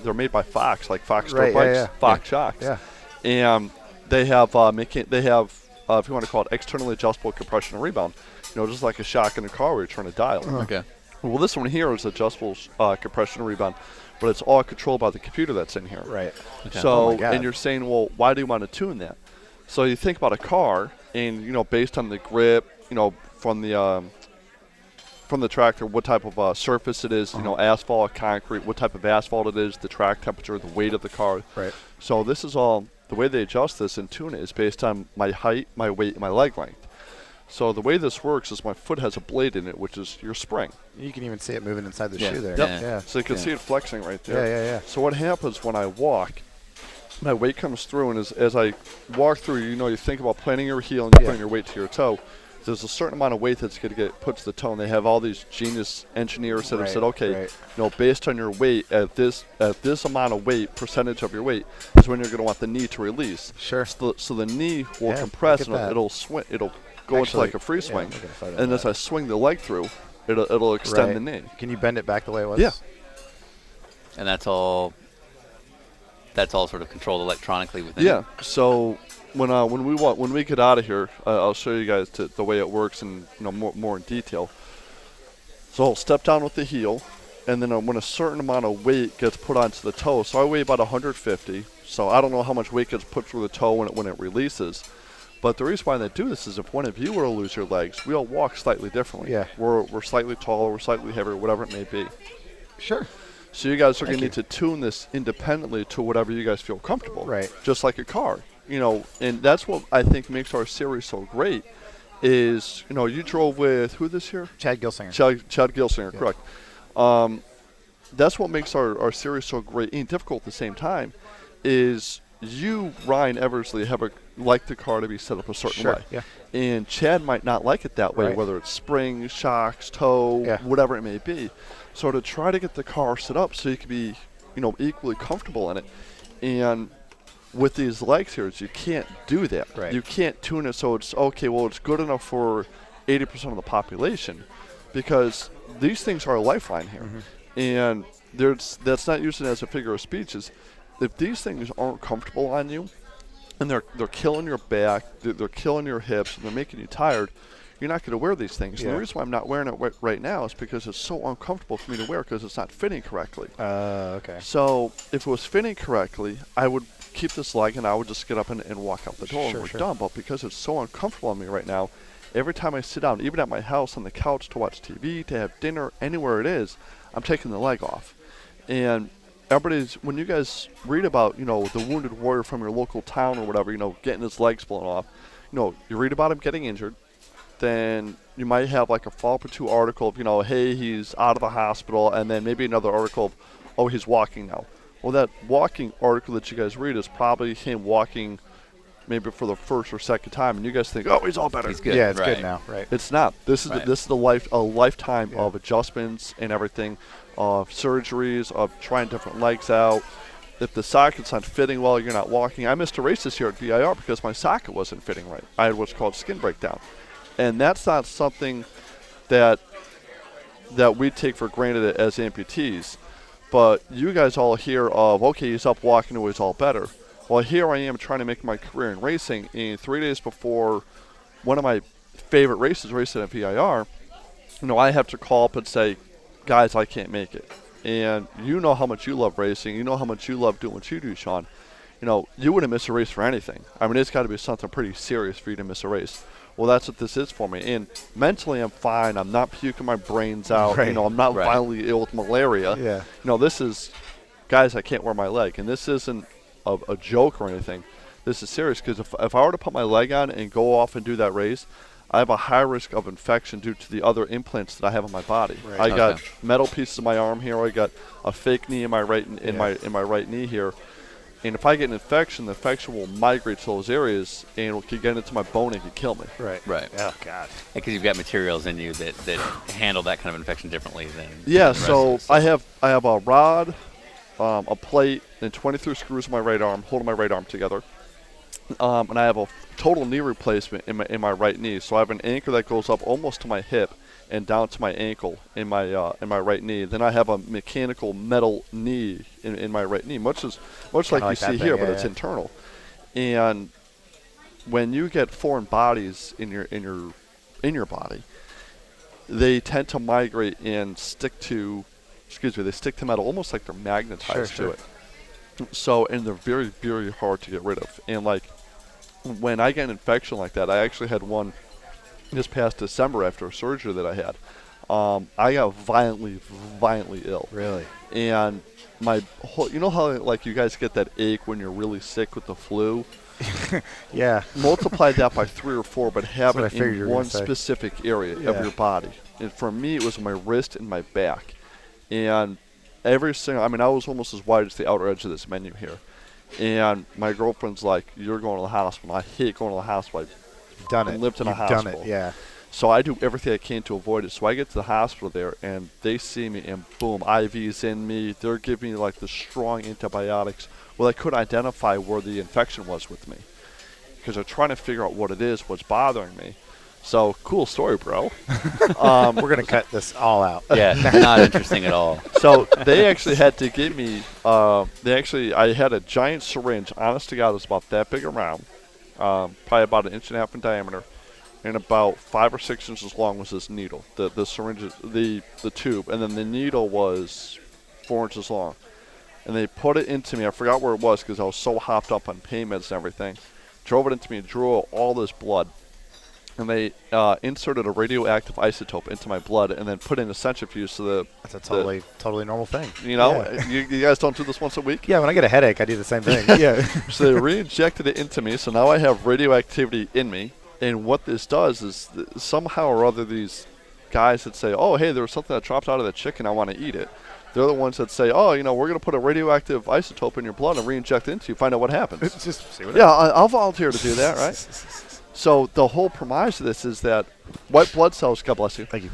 S2: they're made by Fox, like Fox
S1: Right,
S2: Stroke
S1: yeah,
S2: bikes,
S1: yeah.
S2: Fox shocks.
S1: Yeah.
S2: And they have if you want to call it externally adjustable compression and rebound, just like a shock in a car where you're trying to dial.
S4: Okay.
S2: Well, this one here is adjustable compression and rebound, but it's all controlled by the computer that's in here.
S1: Right.
S4: Okay.
S2: So,
S1: Oh my God.
S2: and you're saying, well, why do you want to tune that? So you think about a car, and based on the grip, from the tractor, what type of surface it is, asphalt, concrete, what type of asphalt it is, the track temperature, the weight of the car.
S1: Right.
S2: So this is all, the way they adjust this and tune it is based on my height, my weight, and my leg length. So the way this works is my foot has a blade in it, which is your spring.
S1: You can even see it moving inside the
S4: Yeah.
S1: shoe there.
S4: Yep.
S1: Yeah.
S2: So you can
S4: Yeah.
S2: see it flexing right there.
S1: Yeah.
S2: So what happens when I walk, my weight comes through, and as I walk through, you think about planting your heel and
S1: Yeah.
S2: putting your weight to your toe. There's a certain amount of weight that's going to get put to the toe, and they have all these genius engineers that have said, okay, based on your weight, at this amount of weight, percentage of your weight, is when you're going to want the knee to release.
S1: Sure.
S2: So the knee will
S1: Yeah,
S2: compress,
S1: look at
S2: and
S1: that.
S2: it'll swing. It'll go into
S1: Actually,
S2: like a free
S1: yeah,
S2: swing,
S1: I'm looking at a photo of
S2: and as
S1: that.
S2: I swing the leg through, it'll extend
S1: Right.
S2: the knee.
S1: Can you bend it back the way it was?
S2: Yeah.
S4: And that's all sort of controlled electronically within.
S2: Yeah. So when we get out of here, I'll show you guys the way it works and more in detail. So I'll step down with the heel, and then when a certain amount of weight gets put onto the toe, so I weigh about 150. So I don't know how much weight gets put through the toe when it releases. But the reason why they do this is if one of you were to lose your legs, we all walk slightly differently.
S1: Yeah.
S2: We're slightly taller, we're slightly heavier, whatever it may be.
S1: Sure.
S2: So you guys are going
S1: Thank
S2: to need to tune this independently to whatever you guys feel comfortable.
S1: Right.
S2: Just like a car. And that's what I think makes our series so great is, you drove with who this year?
S1: Chad Gilsinger.
S2: Chad Gilsinger,
S1: Yeah.
S2: correct. That's what makes our series so great and difficult at the same time, is you, Ryan Eversley, like the car to be set up a certain
S1: Sure,
S2: way.
S1: yeah.
S2: And Chad might not like it that way,
S1: Right.
S2: whether it's springs, shocks, toe,
S1: Yeah.
S2: whatever it may be. So to try to get the car set up so you can be, equally comfortable in it. And with these legs here, you can't do that.
S1: Right.
S2: You can't tune it so it's, okay, well, it's good enough for 80% of the population, because these things are a lifeline here. And that's not used as a figure of speech. Is if these things aren't comfortable on you, and they're killing your back, they're killing your hips, and they're making you tired, you're not going to wear these things. And
S1: Yeah.
S2: the reason why I'm not wearing it right now is because it's so uncomfortable for me to wear because it's not fitting correctly.
S1: Okay.
S2: So if it was fitting correctly, I would keep this leg and I would just get up and walk out the door
S1: Sure,
S2: and we're
S1: sure.
S2: done. But because it's so uncomfortable on me right now, every time I sit down, even at my house on the couch to watch TV, to have dinner, anywhere it is, I'm taking the leg off. And when you guys read about, the wounded warrior from your local town or whatever, getting his legs blown off, you read about him getting injured, then you might have like a follow-up or two article of, hey, he's out of the hospital, and then maybe another article of, oh, he's walking now. Well, that walking article that you guys read is probably him walking maybe for the first or second time, and you guys think, oh, he's all better.
S4: He's good.
S1: Yeah, it's
S4: right.
S1: good now. Right.
S2: It's not. This is
S4: Right.
S2: this is a lifetime
S1: Yeah.
S2: of adjustments and everything, of surgeries, of trying different legs out. If the socket's not fitting well, you're not walking. I missed a race this year at VIR because my socket wasn't fitting right. I had what's called skin breakdown, and that's not something that we take for granted as amputees. But you guys all hear of, okay, he's up walking, he's all better. Well, here I am trying to make my career in racing, and 3 days before one of my favorite races, racing at VIR, I have to call up and say, guys, I can't make it. And you know how much you love racing. You know how much you love doing what you do, Sean. You wouldn't miss a race for anything. I mean, it's got to be something pretty serious for you to miss a race. Well, that's what this is for me. And mentally, I'm fine. I'm not puking my brains out.
S1: Right.
S2: I'm not
S4: Right.
S2: violently ill with malaria.
S1: Yeah.
S2: This is, guys, I can't wear my leg. And this isn't a joke or anything. This is serious, because if I were to put my leg on and go off and do that race, I have a high risk of infection due to the other implants that I have on my body.
S1: Right.
S2: I got
S4: Okay.
S2: metal pieces in my arm here. I got a fake knee in my right
S1: Yeah.
S2: my right knee here. And if I get an infection, the infection will migrate to those areas and it could get into my bone and could kill me.
S1: Right.
S4: Right.
S1: Oh God.
S4: Because you've got materials in you that handle that kind of infection differently than
S2: Yeah,
S4: the rest
S2: so
S4: of us.
S2: I have a rod, a plate, and 23 screws in my right arm, holding my right arm together. And I have a total knee replacement in my right knee. So I have an anchor that goes up almost to my hip and down to my ankle in my right knee. Then I have a mechanical metal knee in my right knee, much like you
S1: like that
S2: see
S1: thing,
S2: here,
S1: yeah,
S2: but it's
S1: yeah.
S2: internal. And when you get foreign bodies in your body, they tend to migrate and stick to metal, almost like they're magnetized
S1: Sure,
S2: to it. So, and they're very, very hard to get rid of. And like, when I get an infection like that, I actually had one this past December after a surgery that I had. I got violently ill.
S1: Really.
S2: And my whole, how like you guys get that ache when you're really sick with the flu?
S1: Yeah.
S2: Multiply that by 3 or 4, but have
S1: That's what I
S2: it
S1: figured you
S2: in
S1: were
S2: one
S1: gonna say.
S2: specific area of
S1: Yeah.
S2: your body. And for me, it was my wrist and my back. And every single, I was almost as wide as the outer edge of this menu here. And my girlfriend's like, you're going to the hospital. I hate going to the hospital.
S1: You've done it.
S2: lived in a
S1: You've done
S2: hospital.
S1: it. Yeah.
S2: So I do everything I can to avoid it. So I get to the hospital there, and they see me, and boom, IVs in me. They're giving me like the strong antibiotics. Well, I couldn't identify where the infection was with me because they're trying to figure out what it is, what's bothering me. So cool story, bro.
S1: We're gonna cut this all out.
S4: Yeah, not interesting at all.
S2: So they actually had to give me. I had a giant syringe. Honest to God, it was about that big around, probably about 1.5 inches in diameter, and about 5 or 6 inches long was this needle. The syringe, the tube, and then the needle was 4 inches long. And they put it into me. I forgot where it was because I was so hopped up on pain meds and everything. Drove it into me, drew all this blood. And they inserted a radioactive isotope into my blood and then put in a centrifuge so that
S1: That's a totally normal thing.
S2: you guys don't do this once a week?
S1: Yeah, when I get a headache, I do the same thing. Yeah.
S2: So they re-injected it into me, so now I have radioactivity in me. And what this does is somehow or other these guys that say, oh, hey, there was something that dropped out of the chicken, I want to eat it. They're the ones that say, oh, we're going to put a radioactive isotope in your blood and re-inject it into you, find out what happens.
S1: Just see what
S2: Yeah, I'll volunteer to do that, right? So the whole premise of this is that white blood cells, God bless you.
S1: Thank you.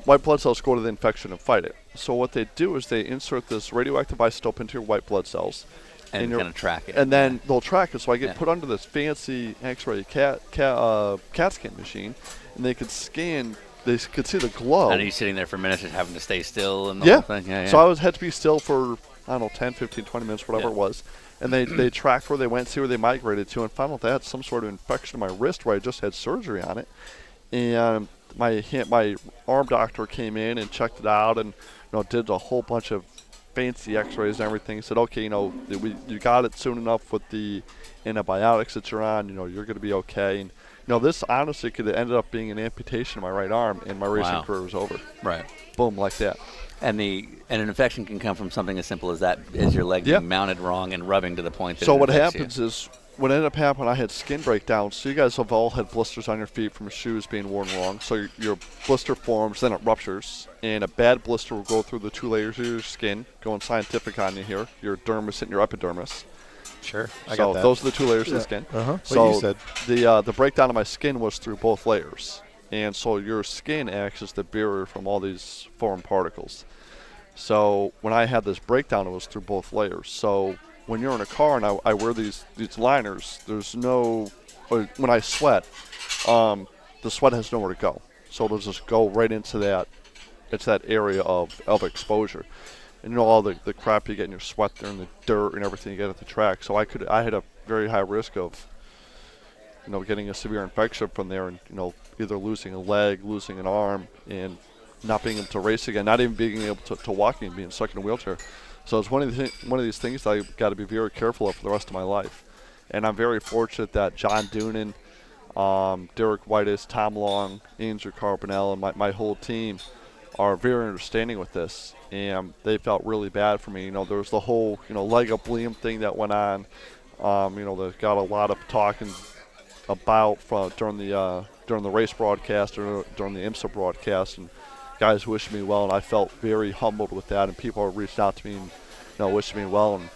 S2: White blood cells go to the infection and fight it. So what they do is they insert this radioactive isotope into your white blood cells.
S4: And kind of track it.
S2: And then they'll track it. So I get
S4: Yeah.
S2: put under this fancy X-ray CAT scan machine, and they could scan. They could see the glow.
S4: And he's sitting there for minutes just having to stay still and the
S2: Yeah.
S4: whole thing. Yeah, yeah.
S2: So I had to be still for, I don't know, 10, 15, 20 minutes, whatever
S4: Yeah.
S2: it was. And they tracked where they went, see where they migrated to, and found out they had some sort of infection in my wrist where I just had surgery on it. And my arm doctor came in and checked it out and did a whole bunch of fancy X-rays and everything. He said, okay, you got it soon enough with the antibiotics that you're on. You're going to be okay. And this honestly could have ended up being an amputation of my right arm, and my racing
S4: Wow.
S2: career was over.
S4: Right.
S2: Boom, like that.
S4: And an infection can come from something as simple as that, as your leg
S2: Yeah.
S4: being mounted wrong and rubbing to the point that
S2: So
S4: it
S2: what
S4: infects
S2: happens
S4: you.
S2: is, what ended up happening, I had skin breakdowns. So you guys have all had blisters on your feet from shoes being worn wrong. So your blister forms, then it ruptures, and a bad blister will go through the 2 layers of your skin, going scientific on you here, your dermis and your epidermis.
S1: Sure. I
S2: So
S1: got that.
S2: those are the 2 layers of the skin.
S1: Uh-huh.
S2: So
S1: What you said.
S2: the breakdown of my skin was through both layers, and so your skin acts as the barrier from all these foreign particles. So when I had this breakdown, it was through both layers. So when you're in a car and I wear these liners, there's no, when I sweat, the sweat has nowhere to go. So it'll just go right into that. It's that area of exposure. And all the crap you get in your sweat there and the dirt and everything you get at the track. So I had a very high risk of getting a severe infection from there, and either losing a leg, losing an arm, and not being able to race again, not even being able to walk and being stuck in a wheelchair. So it's one of these things that I've got to be very careful of for the rest of my life. And I'm very fortunate that John Doonan, Derek Whitus, Tom Long, Andrew Carbonell, and my whole team are very understanding with this, and they felt really bad for me. There was the whole leg up Liam thing that went on. They got a lot of talking about during the race broadcast or during the IMSA broadcast, and guys wished me well, and I felt very humbled with that. And people reached out to me and wished me well, and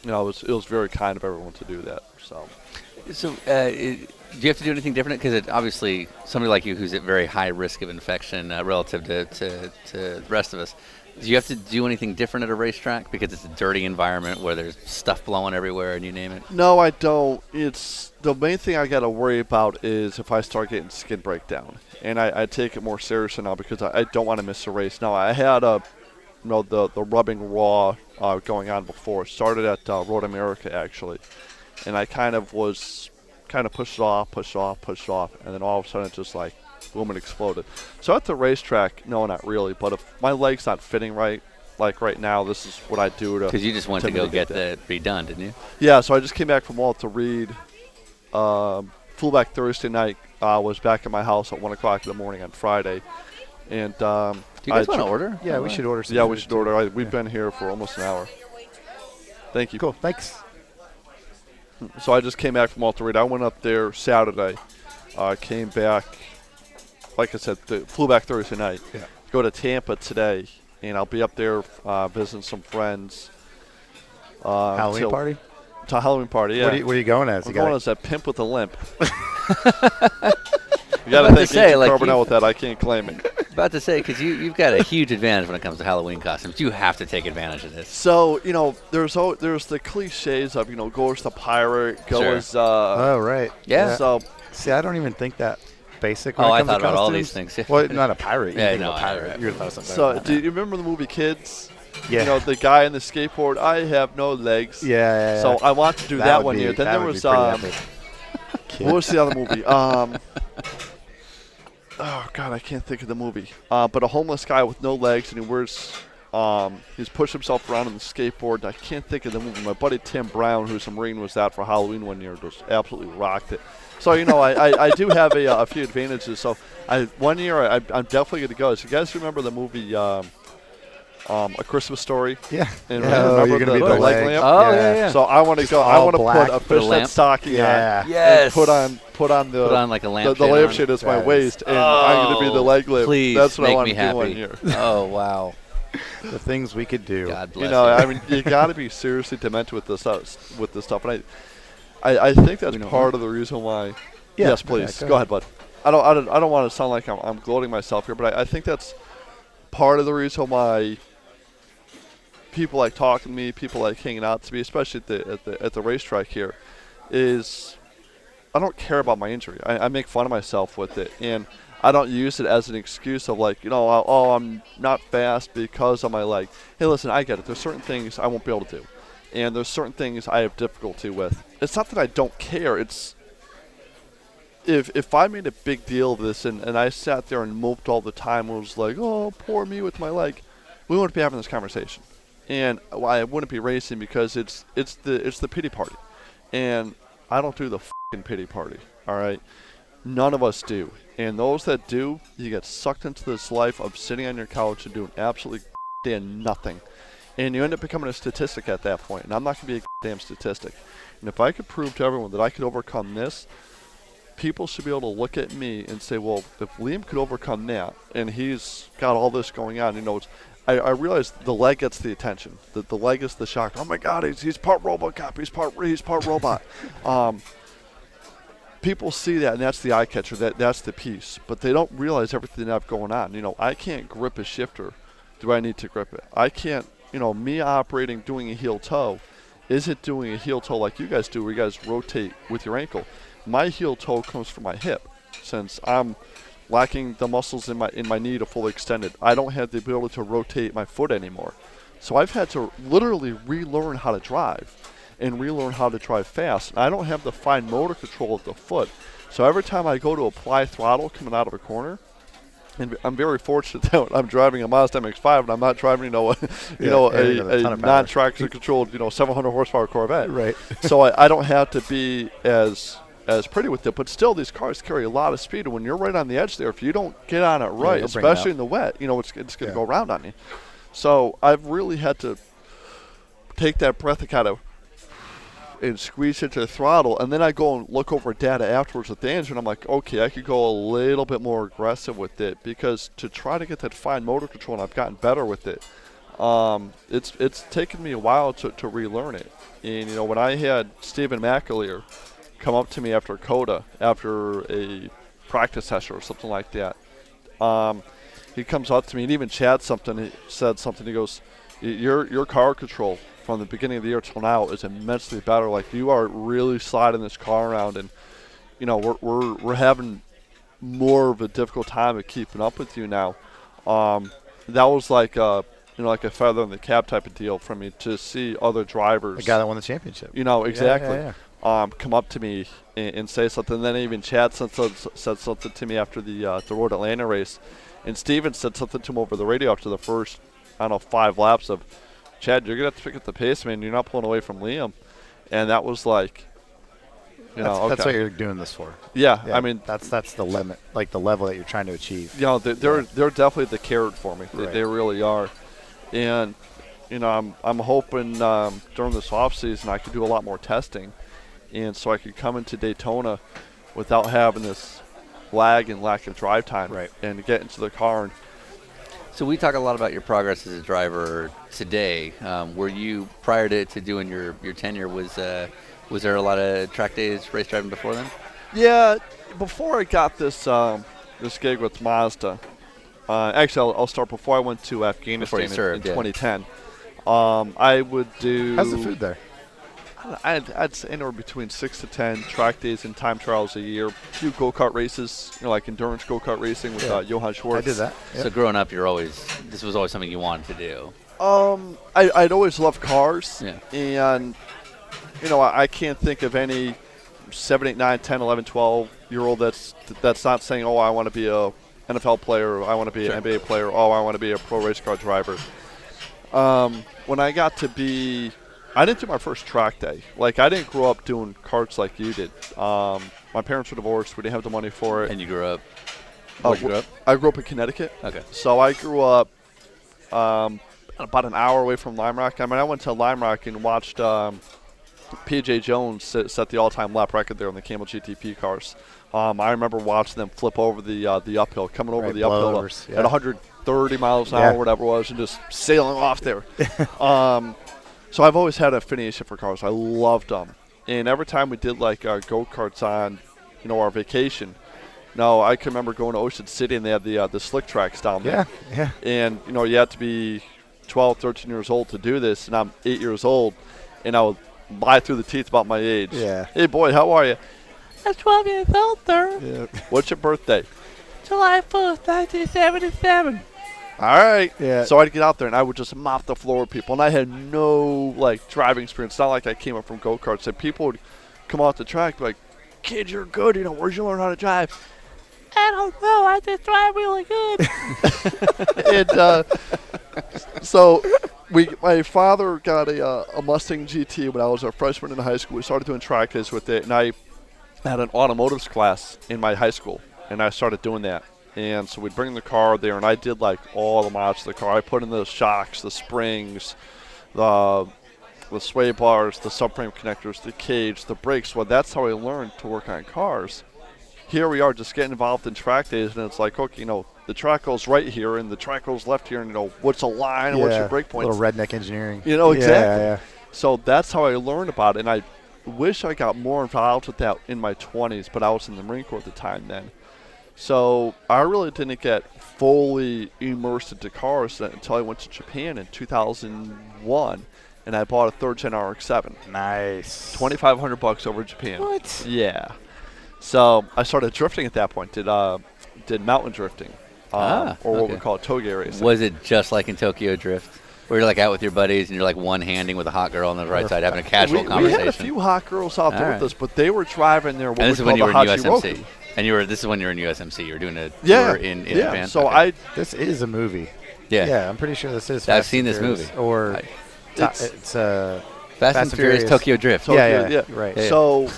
S2: it was very kind of everyone to do that. So
S4: Do you have to do anything different? Because obviously, somebody like you who's at very high risk of infection relative to the rest of us, do you have to do anything different at a racetrack because it's a dirty environment where there's stuff blowing everywhere and you name it?
S2: No, I don't. It's the main thing I got to worry about is if I start getting skin breakdown, and I take it more seriously now because I don't want to miss a race. Now I had the rubbing raw going on before. It started at Road America actually, and I kind of pushed it off, and then all of a sudden it just like boom, it exploded. So at the racetrack, no, not really. But if my leg's not fitting right, like right now, this is what I do to.
S4: Because you just went to go
S2: mitigate
S4: get
S2: that.
S4: that redone, didn't you?
S2: Yeah, so I just came back from Walter Reed. Flew back Thursday night. Was back at my house at 1 o'clock in the morning on Friday, and
S4: Do you guys want to order?
S1: Yeah, we should order some.
S2: Yeah,
S1: food
S2: we should
S1: too.
S2: order. We've been here for almost an hour. Thank you.
S1: Cool. Thanks.
S2: So I just came back from Walter Reed. I went up there Saturday. Came back, like I said, flew back Thursday night.
S1: Yeah.
S2: Go to Tampa today, and I'll be up there visiting some friends.
S1: Halloween party?
S2: To a Halloween party, yeah.
S1: What are you going as?
S2: I'm
S1: You got
S2: going as a pimp with a limp. You
S4: About
S2: got
S4: to
S2: to thank
S4: say,
S2: Andrew
S4: like,
S2: Carbonell
S4: you-
S2: with that. I can't claim it.
S4: About to say, because you've got a huge advantage when it comes to Halloween costumes. You have to take advantage of this.
S2: So there's the cliches of go as the pirate, go
S4: Sure.
S2: as
S1: Oh, right.
S4: Yeah.
S2: So
S1: See, I don't even think that basic when
S4: Oh,
S1: it
S4: I
S1: comes
S4: thought
S1: to
S4: about all
S1: costumes.
S4: these things, yeah.
S1: Well, not a pirate.
S4: Yeah,
S1: You think
S4: no,
S1: of a pirate.
S4: right.
S1: You're gonna thought something
S2: so
S1: like
S2: do you remember the movie Kids?
S1: Yeah.
S2: The guy in the skateboard. I have no legs.
S1: Yeah.
S2: So I want to do that
S1: would
S2: one
S1: be-
S2: year. Then
S1: that
S2: there
S1: would be
S2: was
S1: pretty epic.
S2: what was the other movie? Oh God, I can't think of the movie. But a homeless guy with no legs, and he wears he's pushed himself around on the skateboard. I can't think of the movie. My buddy Tim Brown, who's a Marine, was out for Halloween one year. Just absolutely rocked it. So I do have a few advantages. So one year I'm definitely going to go. So you guys remember the movie A Christmas Story.
S1: Yeah.
S2: And
S1: Oh, you're gonna be the
S2: leg
S1: leg.
S2: lamp.
S4: Oh, yeah.
S2: So I want to go. I
S1: all
S2: want to
S1: black.
S2: put a
S4: Put a
S2: fishnet
S4: lamp.
S2: stocking
S1: Yeah.
S2: on.
S4: Yes.
S2: And put on
S4: like a lampshade
S2: the
S4: on.
S2: lampshade is my
S1: That is-
S2: waist, and I'm going to be the leg lamp.
S4: Please
S2: That's what I
S4: make
S2: want
S4: me
S2: to do on
S4: happy.
S2: here.
S4: Oh, wow.
S1: The things we could do.
S4: God bless
S2: You know, I mean, you got to be seriously demented with this stuff, and I think that's part of the reason why.
S1: Yeah.
S2: Yes, please
S1: Yeah,
S2: go ahead, bud. I don't want to sound like I'm gloating myself here, but I think that's part of the reason why people like talking to me, people like hanging out to me, especially at the racetrack here, is I don't care about my injury. I make fun of myself with it, and I don't use it as an excuse of like, I'm not fast because of my leg. Hey, listen, I get it. There's certain things I won't be able to do, and there's certain things I have difficulty with. It's not that I don't care. It's if I made a big deal of this and I sat there and moped all the time and was like, oh, poor me with my leg, we wouldn't be having this conversation. And I wouldn't be racing because it's the pity party. And I don't do the f***ing pity party, all right? None of us do. And those that do, you get sucked into this life of sitting on your couch and doing absolutely damn nothing. And you end up becoming a statistic at that point. And I'm not going to be a damn statistic. And if I could prove to everyone that I could overcome this, people should be able to look at me and say, well, if Liam could overcome that, and he's got all this going on, I realize the leg gets the attention. The leg is the shock. Oh my God, he's part RoboCop. He's part robot. People see that, and that's the eye catcher. That's the piece. But they don't realize everything I have going on. I can't grip a shifter. Do I need to grip it? I can't. Me operating, doing a heel toe, isn't doing a heel toe like you guys do, where you guys rotate with your ankle. My heel toe comes from my hip, since I'm lacking the muscles in my knee to fully extend it. I don't have the ability to rotate my foot anymore. So I've had to literally relearn how to drive and relearn how to drive fast. And I don't have the fine motor control of the foot. So every time I go to apply throttle coming out of a corner, and I'm very fortunate that I'm driving a Mazda MX-5 and I'm not driving a non-traction controlled 700 horsepower Corvette.
S1: Right.
S2: So I don't have to be as pretty with it, but still these cars carry a lot of speed, and when you're right on the edge there, if you don't get on it right, especially in the wet, it's going to go around on you. So I've really had to take that breath and kind of and squeeze into the throttle, and then I go and look over data afterwards with the engine. I'm like, okay, I could go a little bit more aggressive with it, because to try to get that fine motor control, and I've gotten better with it. It's taken me a while to relearn it. And when I had Stephen McAleer come up to me after COTA, after a practice session or something like that, he comes up to me, and even Chad said something. He goes, your car control from the beginning of the year till now is immensely better. Like, you are really sliding this car around, and we're having more of a difficult time of keeping up with you now. That was like like a feather in the cap type of deal for me to see other drivers.
S1: The guy that won the championship.
S2: Exactly.
S1: Yeah.
S2: Come up to me and say something. And then even Chad said something to me after the Road Atlanta race, and Steven said something to him over the radio after the first 5 laps of, Chad, you're gonna have to pick up the pace, man. You're not pulling away from Liam. And that was like,
S1: that's what you're doing this for.
S2: Yeah, I mean,
S1: that's the limit, like the level that you're trying to achieve.
S2: They're definitely the carrot for me.
S1: Right.
S2: They really are. And I'm hoping during this off season I could do a lot more testing, and so I could come into Daytona without having this lag and lack of drive time,
S1: right,
S2: and get into the car.
S4: So we talk a lot about your progress as a driver today. Were you, prior to doing your tenure, was there a lot of track days race driving before then? Yeah,
S2: before I got this gig with Mazda, actually I'll start before I went to Afghanistan in 2010. I would do.
S1: How's the food there?
S2: I'd say anywhere between 6 to 10 track days and time trials a year. Do go-kart races, like endurance go-kart racing with Johann Schwartz.
S1: I did that.
S4: Yeah. So growing up, this was always something you wanted to do.
S2: I'd always loved cars.
S4: Yeah.
S2: And, I can't think of any 7, 8, 9, 10, 11, 12-year-old that's not saying, oh, I want to be a NFL player, or I want to be an NBA player, oh, I want to be a pro race car driver. When I got to be, I didn't do my first track day. Like, I didn't grow up doing karts like you did. My parents were divorced. We didn't have the money for it.
S4: And you grew up? Where'd you grow up?
S2: I grew up in Connecticut.
S4: Okay.
S2: So I grew up about an hour away from Lime Rock. I mean, I went to Lime Rock and watched P.J. Jones set the all-time lap record there on the Camel GTP cars. I remember watching them flip over the uphill, coming over the uphill at 130 miles an hour, whatever it was, and just sailing off there. So I've always had an affiliation for cars. I loved them. And every time we did like go-karts on, our vacation, I can remember going to Ocean City and they had the slick tracks down there.
S1: Yeah.
S2: And, you had to be 12, 13 years old to do this, and I'm 8 years old, and I would lie through the teeth about my age.
S1: Yeah.
S2: Hey, boy, how are you?
S4: I'm 12 years old, sir.
S2: Yeah. What's your birthday?
S4: July 1st, 1977.
S2: All right.
S1: Yeah.
S2: So I'd get out there, and I would just mop the floor with people, and I had no, driving experience. It's not like I came up from go-karts. And people would come off the track like, kid, you're good. Where'd you learn how to drive?
S4: I don't know. I just drive really good.
S2: And so my father got a Mustang GT when I was a freshman in high school. We started doing track days with it, and I had an automotives class in my high school, and I started doing that. And so we'd bring the car there, and I did all the mods to the car. I put in the shocks, the springs, the sway bars, the subframe connectors, the cage, the brakes. Well, that's how I learned to work on cars. Here we are just getting involved in track days, and it's like, okay, the track goes right here, and the track goes left here, and what's a line, and what's your brake points.
S1: Little redneck engineering.
S2: Exactly.
S1: Yeah.
S2: So that's how I learned about it, and I wish I got more involved with that in my 20s, but I was in the Marine Corps at the time then. So I really didn't get fully immersed into cars until I went to Japan in 2001, and I bought a third-gen RX-7.
S1: Nice.
S2: $2,500 over Japan.
S1: What?
S2: Yeah. So I started drifting at that point. Did mountain drifting, or what we call toge racing.
S4: Was it just like in Tokyo Drift? Where you're out with your buddies and you're one-handing with a hot girl on the right side having a casual conversation?
S2: We had a few hot girls out there with us, but they were driving their what
S4: and this
S2: we
S4: is when you
S2: call
S4: were
S2: the
S4: in
S2: Hachiroku.
S4: USMC. And this is when you were in USMC. You were doing a tour in Japan?
S2: So
S4: okay.
S1: This is a movie.
S4: Yeah,
S1: I'm pretty sure this is.
S4: I've seen this movie.
S1: Or
S2: it's
S4: Fast and Furious Tokyo Drift.
S1: Yeah, right.
S2: Yeah. So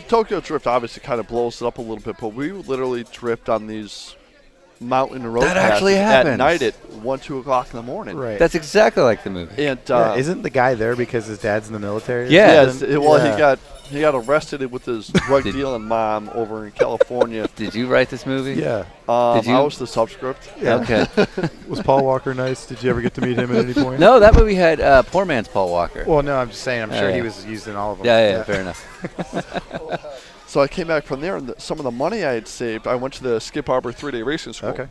S2: Tokyo Drift obviously kind of blows it up a little bit, but we would literally drift on these mountain road
S4: That
S2: passes
S4: actually happens.
S2: at night at 1, 2 o'clock in the morning.
S1: Right.
S4: That's exactly like the movie.
S2: And
S1: isn't the guy there because his dad's in the military?
S4: Yeah.
S2: Yes. Well, he got arrested with his drug dealing mom over in California.
S4: Did you write this movie?
S1: Yeah.
S4: Did you?
S2: I was the subscript.
S1: Yeah.
S4: Okay.
S1: Was Paul Walker nice? Did you ever get to meet him at any point?
S4: No, that movie had poor man's Paul Walker.
S1: Well, no, I'm just saying. I'm sure
S4: yeah.
S1: he was used in all of them.
S4: Yeah, fair enough.
S2: So I came back from there, and some of the money I had saved, I went to the Skip Arbor 3-day racing school.
S1: Okay.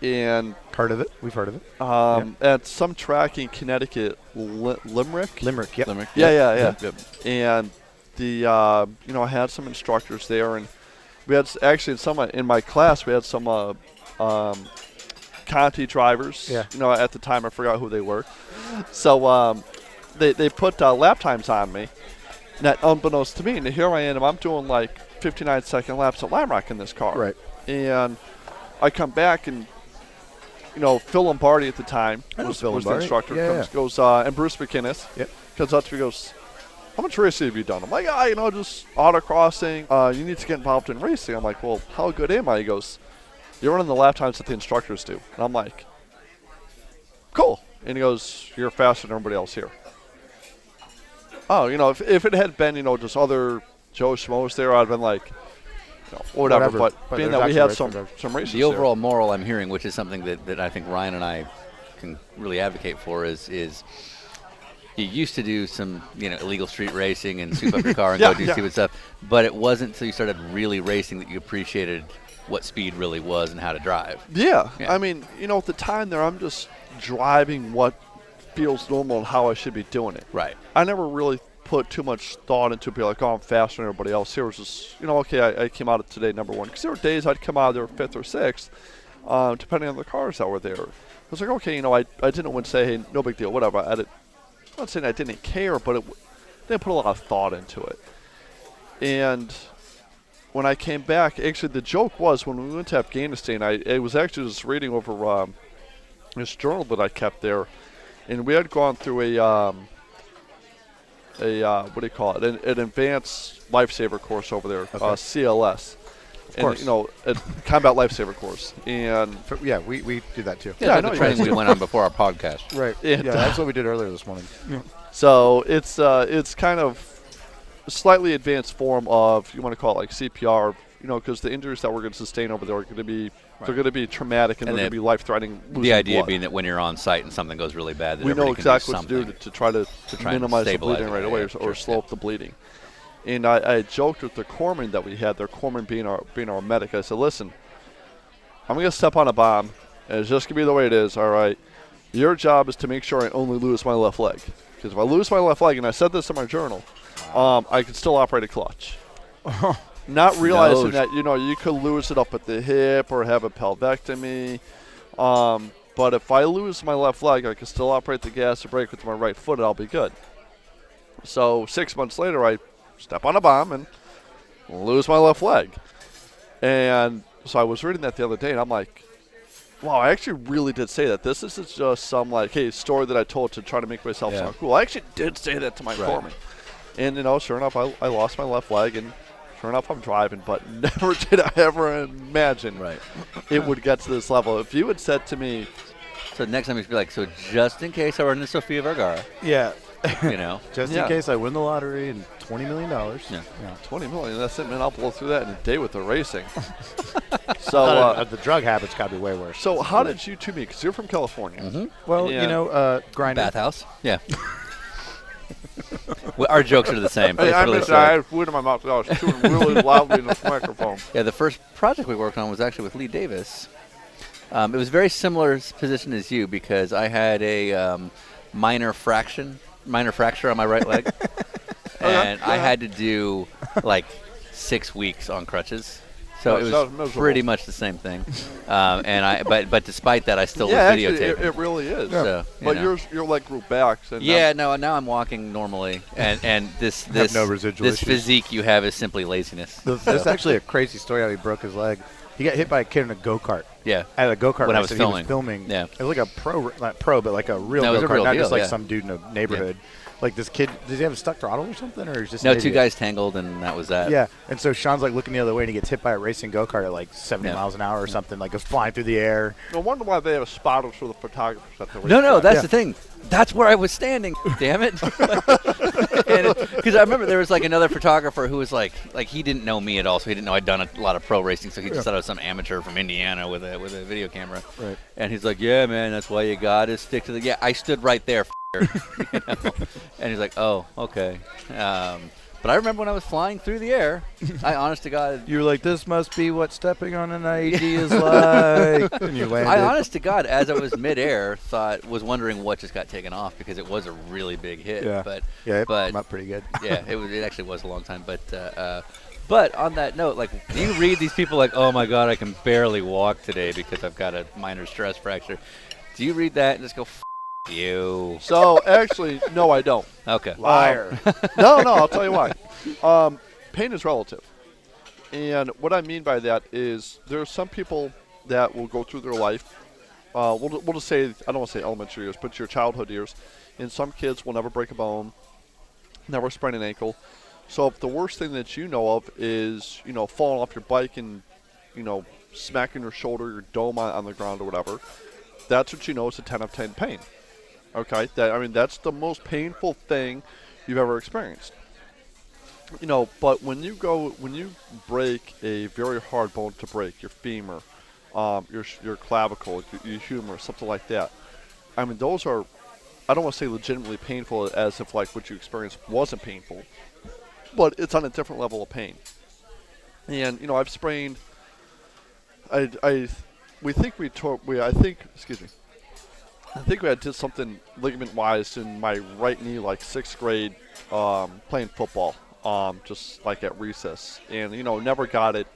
S2: And
S1: heard of it? We've heard of it.
S2: at some track in Connecticut, Limerick.
S1: Yep.
S4: Limerick.
S2: Yeah. And the I had some instructors there, and we had actually in my class we had some Conti drivers.
S1: Yeah.
S2: At the time I forgot who they were. So they put lap times on me. Not unbeknownst to me, and here I am. I'm doing 59-second laps at Lime Rock in this car.
S1: Right.
S2: And I come back and. Phil Lombardi at the time was the instructor. Goes and Bruce McInnes.
S1: Yep.
S2: Comes up to me, goes, "How much racing have you done?" I'm like, just autocrossing. You need to get involved in racing. I'm like, "Well, how good am I?" He goes, "You're running the lap times that the instructors do." And I'm like, "Cool." And he goes, "You're faster than everybody else here." Oh, if it had been, just other Joe Schmoes there, I'd have been like, whatever. But being that we had some races
S4: the overall moral I'm hearing, which is something that I think Ryan and I can really advocate for, is you used to do some illegal street racing and soup up your car and go do stupid stuff, but it wasn't until you started really racing that you appreciated what speed really was and how to drive.
S2: Yeah. I mean, at the time there, I'm just driving what feels normal and how I should be doing it.
S4: Right.
S2: I never really put too much thought into be like, I'm faster than everybody else. Here was just, okay, I came out of today number one. Because there were days I'd come out of there 5th or 6th, depending on the cars that were there. I was like, okay, I didn't want to say, hey, no big deal, whatever. I'm not saying I didn't care, but didn't put a lot of thought into it. And when I came back, actually the joke was when we went to Afghanistan, I was actually just reading over this journal that I kept there, and we had gone through a what do you call it? An advanced lifesaver course over there, CLS.
S1: course.
S2: A combat lifesaver course. And
S1: Yeah, we do that too.
S2: Yeah, I
S4: the
S2: know you
S4: training
S2: guys
S4: we
S2: do.
S4: went on before our podcast.
S1: Right.
S2: Yeah,
S1: That's what we did earlier this morning.
S2: so it's kind of a slightly advanced form of, you want to call it like CPR, because the injuries that we're going to sustain over there are going to be they're going to be traumatic and,
S4: And
S2: they're going to be life-threatening.
S4: The idea
S2: blood.
S4: being that when you're on site and something goes really bad, that
S2: we know
S4: everybody
S2: exactly
S4: can
S2: what
S4: do
S2: to do to try to
S4: try and
S2: minimize the
S4: stabilize
S2: bleeding
S4: it,
S2: right
S4: yeah,
S2: away
S4: yeah,
S2: or
S4: sure,
S2: slow
S4: yeah.
S2: up the bleeding. And I joked with the corpsman that we had, their corpsman being our medic. I said, listen, I'm going to step on a bomb, and it's just going to be the way it is, all right? Your job is to make sure I only lose my left leg. Because if I lose my left leg, and I said this in my journal, I can still operate a clutch. Not realizing that, you could lose it up at the hip or have a pelvectomy. But if I lose my left leg, I can still operate the gas or brake with my right foot, and I'll be good. So 6 months later, I step on a bomb and lose my left leg. And so I was reading that the other day, and I'm like, wow, I actually really did say that. This isn't just some, story that I told to try to make myself sound cool. I actually did say that to my foreman. And, sure enough, I lost my left leg, and sure enough, I'm driving. But never did I ever imagine it would get to this level. If you had said to me,
S4: So next time you should be like, so just in case I run into Sofia Vergara,
S1: Yeah. Just
S2: Yeah.
S1: in case I win the lottery and $20 million.
S4: Yeah.
S2: 20 million, that's it, man. I'll blow through that in a day with the racing. So,
S1: The drug habit's got to be way worse.
S2: so how did you two meet? Because you're from California.
S1: Well,
S2: Yeah.
S1: grinding.
S4: bathhouse, yeah. Well, our jokes are the same.
S2: Hey,
S4: It's
S2: I
S4: really
S2: missed that. I
S4: sad.
S2: had food in my mouth. I was chewing really loudly in the microphone.
S4: Yeah, the first project we worked on was actually with Lee Davis. It was very similar position as you because I had a minor fracture on my right leg, and I had to do like 6 weeks on crutches. So
S2: Oh,
S4: it
S2: sounds
S4: was
S2: miserable.
S4: pretty much the same thing. But despite that, I still
S2: Yeah,
S4: was
S2: actually,
S4: videotaping.
S2: it really is.
S4: So,
S2: But
S4: you know.
S2: your leg grew back. So
S4: Yeah, no. Now I'm walking normally, and this
S1: no residual
S4: this
S1: issues.
S4: physique you have is simply laziness.
S1: There's actually a crazy story how he broke his leg. He got hit by a kid in a go-kart.
S4: Yeah.
S1: At a go-kart
S4: When I
S1: race
S4: was
S1: that he
S4: filming.
S1: was filming.
S4: Yeah.
S1: It was like not pro, but like a real
S4: No, it was a
S1: go-kart,
S4: real
S1: not
S4: deal,
S1: just like
S4: yeah.
S1: some dude in a neighborhood. Like this kid, does he have a stuck throttle or something, or is just
S4: No,
S1: an
S4: 2
S1: idiot?
S4: guys tangled, and that was that.
S1: Yeah, and so Sean's like looking the other way, and he gets hit by a racing go-kart at like 70
S4: Yeah.
S1: miles an hour or something, like goes flying through the air.
S2: No wonder why they have spotters for the photographers at the
S4: No,
S2: racetrack.
S4: that's
S1: Yeah.
S4: the thing. That's where I was standing. Damn it! Because I remember there was like another photographer who was like he didn't know me at all, so he didn't know I'd done a lot of pro racing, so he just thought I was some amateur from Indiana with a video camera.
S1: Right.
S4: And he's like, "Yeah, man, that's why you gotta stick to the." Yeah, I stood right there. You know? And he's like, "Oh, okay." But I remember when I was flying through the air. I, honest to God,
S1: You were like, this must be what stepping on an IED is like. And you landed.
S4: I honest to God, as I was midair, was wondering what just got taken off because it was a really big hit.
S1: Yeah.
S4: But
S1: it
S4: but
S1: came out pretty good.
S4: yeah, it actually was a long time. But on that note, like, do you read these people like, oh my God, I can barely walk today because I've got a minor stress fracture? Do you read that and just go, F you?
S2: So actually, no, I don't.
S4: Okay.
S1: Liar.
S2: No, I'll tell you why. Pain is relative. And what I mean by that is there are some people that will go through their life. We'll just say, I don't want to say elementary years, but your childhood years. And some kids will never break a bone, never sprain an ankle. So if the worst thing that you know of is, falling off your bike and, smacking your shoulder, your dome on the ground or whatever, that's what you know is a 10 of 10 pain. Okay? That's the most painful thing you've ever experienced. But when you break a very hard bone to break, your femur, your clavicle, your humerus, something like that, those are, I don't want to say legitimately painful as if like what you experienced wasn't painful, but it's on a different level of pain. And I've sprained. I think we did something ligament-wise in my right knee, like 6th grade, playing football, just like at recess, and never got it,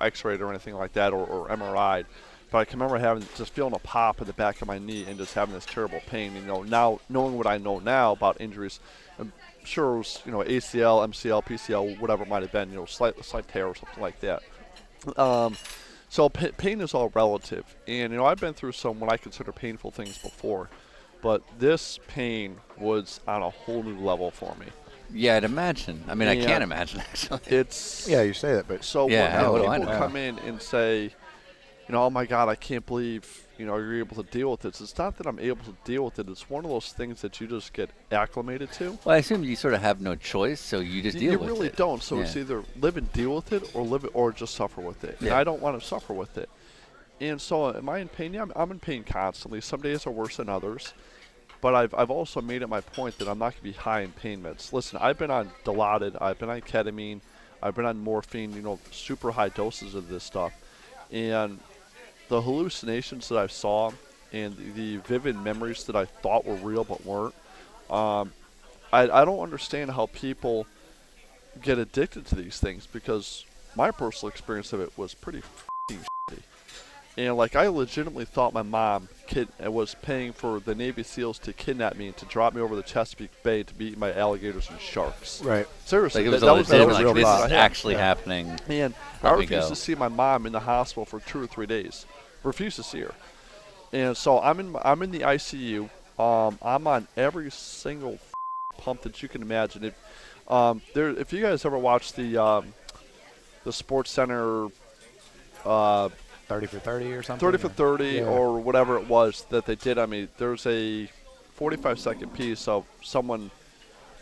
S2: X-rayed or anything like that, or MRI'd. But I can remember just feeling a pop in the back of my knee and just having this terrible pain. Now knowing what I know now about injuries, I'm sure it was ACL, MCL, PCL, whatever it might have been, slight tear or something like that. So pain is all relative, and I've been through some what I consider painful things before, but this pain was on a whole new level for me.
S4: Yeah, I'd imagine. I mean, I
S2: Yeah.
S4: can't imagine, actually.
S2: It's
S1: Yeah, you say that, but
S2: so
S4: Yeah,
S2: when
S4: what do I
S2: people
S4: know?
S2: come in and say, oh my God, I can't believe, you're able to deal with this. It's not that I'm able to deal with it. It's one of those things that you just get acclimated to.
S4: Well, I assume you sort of have no choice, so you just deal
S2: You
S4: with
S2: really
S4: it.
S2: don't. So
S4: Yeah.
S2: it's either live and deal with it, or live it, or just suffer with it. And
S4: Yeah.
S2: I don't want to suffer with it. And so, am I in pain? Yeah, I'm in pain constantly. Some days are worse than others. But I've also made it my point that I'm not going to be high in pain meds. Listen, I've been on Dilaudid, I've been on ketamine, I've been on morphine, super high doses of this stuff. And the hallucinations that I saw and the vivid memories that I thought were real but weren't, I don't understand how people get addicted to these things, because my personal experience of it was pretty f***ing shitty. And I legitimately thought my mom was paying for the Navy SEALs to kidnap me and to drop me over the Chesapeake Bay to be eaten by alligators and sharks.
S1: right.
S2: Seriously,
S4: Like, it was
S2: that
S4: a
S2: was
S4: legitimate,
S1: was
S4: like,
S1: real
S4: this
S1: thought.
S4: is
S2: I had.
S4: actually happening.
S2: And
S4: Let
S2: I
S4: me
S2: refused
S4: go.
S2: to see my mom in the hospital for 2 or 3 days. Refused to see her. And so I'm in the ICU. I'm on every single pump that you can imagine. If you guys ever watched the Sports Center
S1: 30 for 30 or something.
S2: 30 for 30
S1: Yeah.
S2: or whatever it was that they did on me, there's a 45-second piece of someone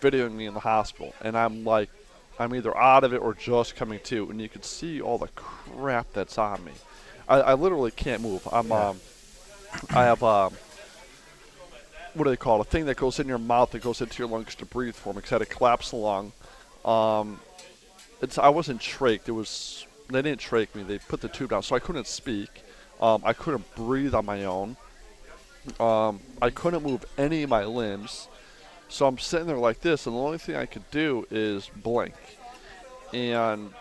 S2: videoing me in the hospital, and I'm either out of it or just coming to, and you can see all the crap that's on me. I literally can't move. I have what do they call it? A thing that goes in your mouth that goes into your lungs to breathe for me, because I had a collapsed lung. I wasn't trached. They didn't trach me. They put the tube down, so I couldn't speak. I couldn't breathe on my own. I couldn't move any of my limbs. So I'm sitting there like this, and the only thing I could do is blink. And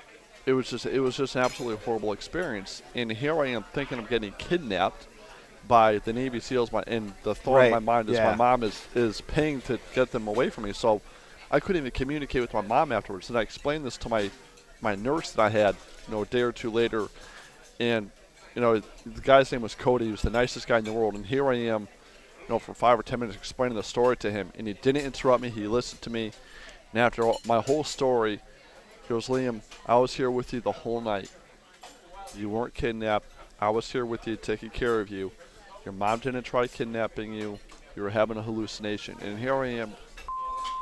S2: it was just an absolutely horrible experience. And here I am thinking I'm getting kidnapped by the Navy SEALs, and the thought in my mind is my mom is paying to get them away from me. So I couldn't even communicate with my mom afterwards. And I explained this to my nurse that I had, a day or two later, and the guy's name was Cody. He was the nicest guy in the world, and here I am, for 5 or 10 minutes explaining the story to him, and he didn't interrupt me. He listened to me, and after my whole story, he goes, "Liam, I was here with you the whole night. You weren't kidnapped. I was here with you, taking care of you. Your mom didn't try kidnapping you. You were having a hallucination, and here I am.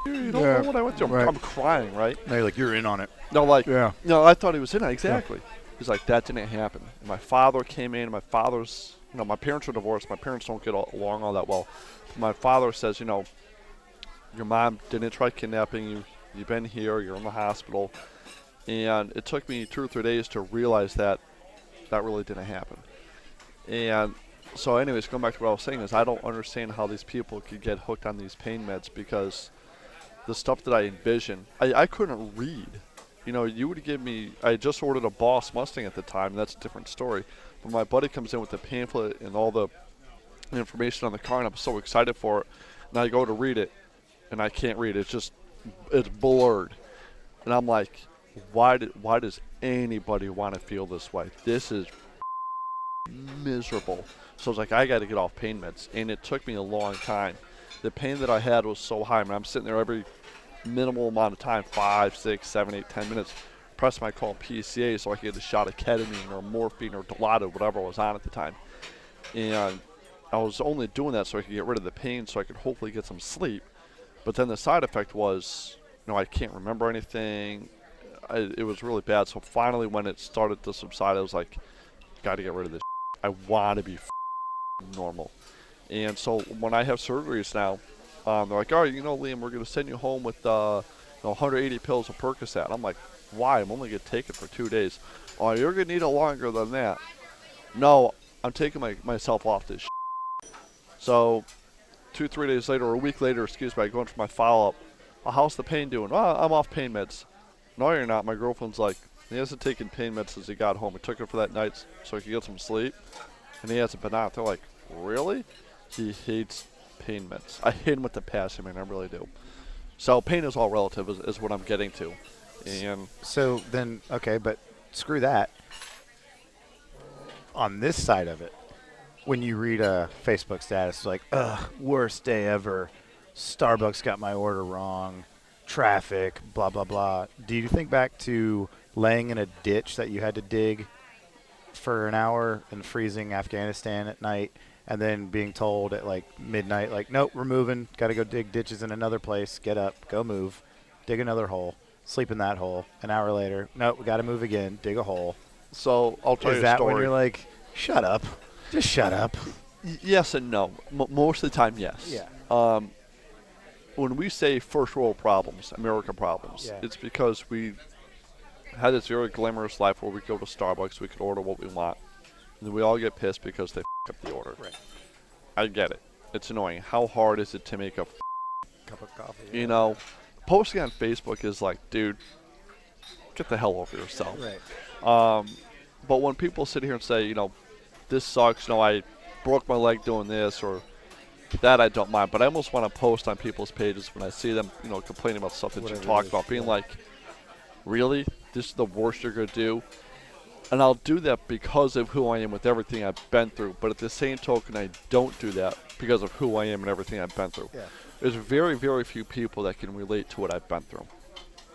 S2: You don't know what I went through.
S1: Right.
S2: I'm crying, right?
S1: No, you're like, you're in on it.
S2: No,
S1: Yeah.
S2: no, I thought he was in it, exactly. He's like, that didn't happen. And my father came in, and my father's, my parents are divorced. My parents don't get along all that well. My father says, your mom didn't try kidnapping you. You've been here. You're in the hospital. And it took me 2 or 3 days to realize that really didn't happen. And so anyways, going back to what I was saying is I don't understand how these people could get hooked on these pain meds, because the stuff that I envision, I couldn't read. You would give me, I just ordered a Boss Mustang at the time, and that's a different story. But my buddy comes in with the pamphlet and all the information on the car, and I'm so excited for it. And I go to read it, and I can't read it. It's blurred. And I'm like, why does anybody want to feel this way? This is miserable. So I was like, I got to get off pain meds. And it took me a long time. The pain that I had was so high. I mean, I'm sitting there every minimal amount of time, 5, 6, 7, 8, 10 minutes, press my call PCA so I could get a shot of ketamine or morphine or Dilaudid, whatever I was on at the time. And I was only doing that so I could get rid of the pain, so I could hopefully get some sleep. But then the side effect was, I can't remember anything. It was really bad. So finally, when it started to subside, I was like, got to get rid of this. I want to be normal. And so when I have surgeries now, they're like, all right, Liam, we're going to send you home with 180 pills of Percocet. I'm like, why? I'm only going to take it for 2 days. Oh, you're going to need it longer than that. No, I'm taking myself off this. So 2, 3 days later, or a week later, I go in for my follow-up. How's the pain doing? Oh, I'm off pain meds. No, you're not. My girlfriend's like, he hasn't taken pain meds since he got home. He took it for that night so he could get some sleep, and he hasn't been out. They're like, really? He hates pain meds. I hate him with the passion, man. I really do. So pain is all relative is what I'm getting to. And
S1: So then, okay, but screw that. On this side of it, when you read a Facebook status, it's like, ugh, worst day ever. Starbucks got my order wrong. traffic, blah, blah, blah. Do you think back to laying in a ditch that you had to dig for an hour in freezing Afghanistan at night and then being told at like midnight, like, nope, we're moving, got to go dig ditches in another place, get up, go move, dig another hole, sleep in that hole. An hour later, nope, we got to move again, dig a hole.
S2: So I'll tell you
S1: Is
S2: a
S1: that
S2: story.
S1: when you're like, shut up, just shut up?
S2: Yes and no. Most of the time, yes.
S1: Yeah.
S2: When we say first world problems, American problems,
S1: Yeah.
S2: it's because we had this very glamorous life where we go to Starbucks, we could order what we want, and then we all get pissed because they up the order.
S1: Right.
S2: I get it. It's annoying. How hard is it to make a
S1: Cup of coffee.
S2: you know, posting on Facebook is like, dude, get the hell over yourself.
S1: Right.
S2: But when people sit here and say, you know, this sucks, you know, I broke my leg doing this or that, I don't mind. But I almost want to post on people's pages when I see them, you know, complaining about stuff that
S1: Whatever
S2: you
S1: it
S2: talk
S1: is,
S2: about, being
S1: yeah.
S2: like, really? This is the worst you're going to do? And I'll do that because of who I am with everything I've been through. But at the same token, I don't do that because of who I am and everything I've been through.
S1: Yeah.
S2: There's very, very few people that can relate to what I've been through.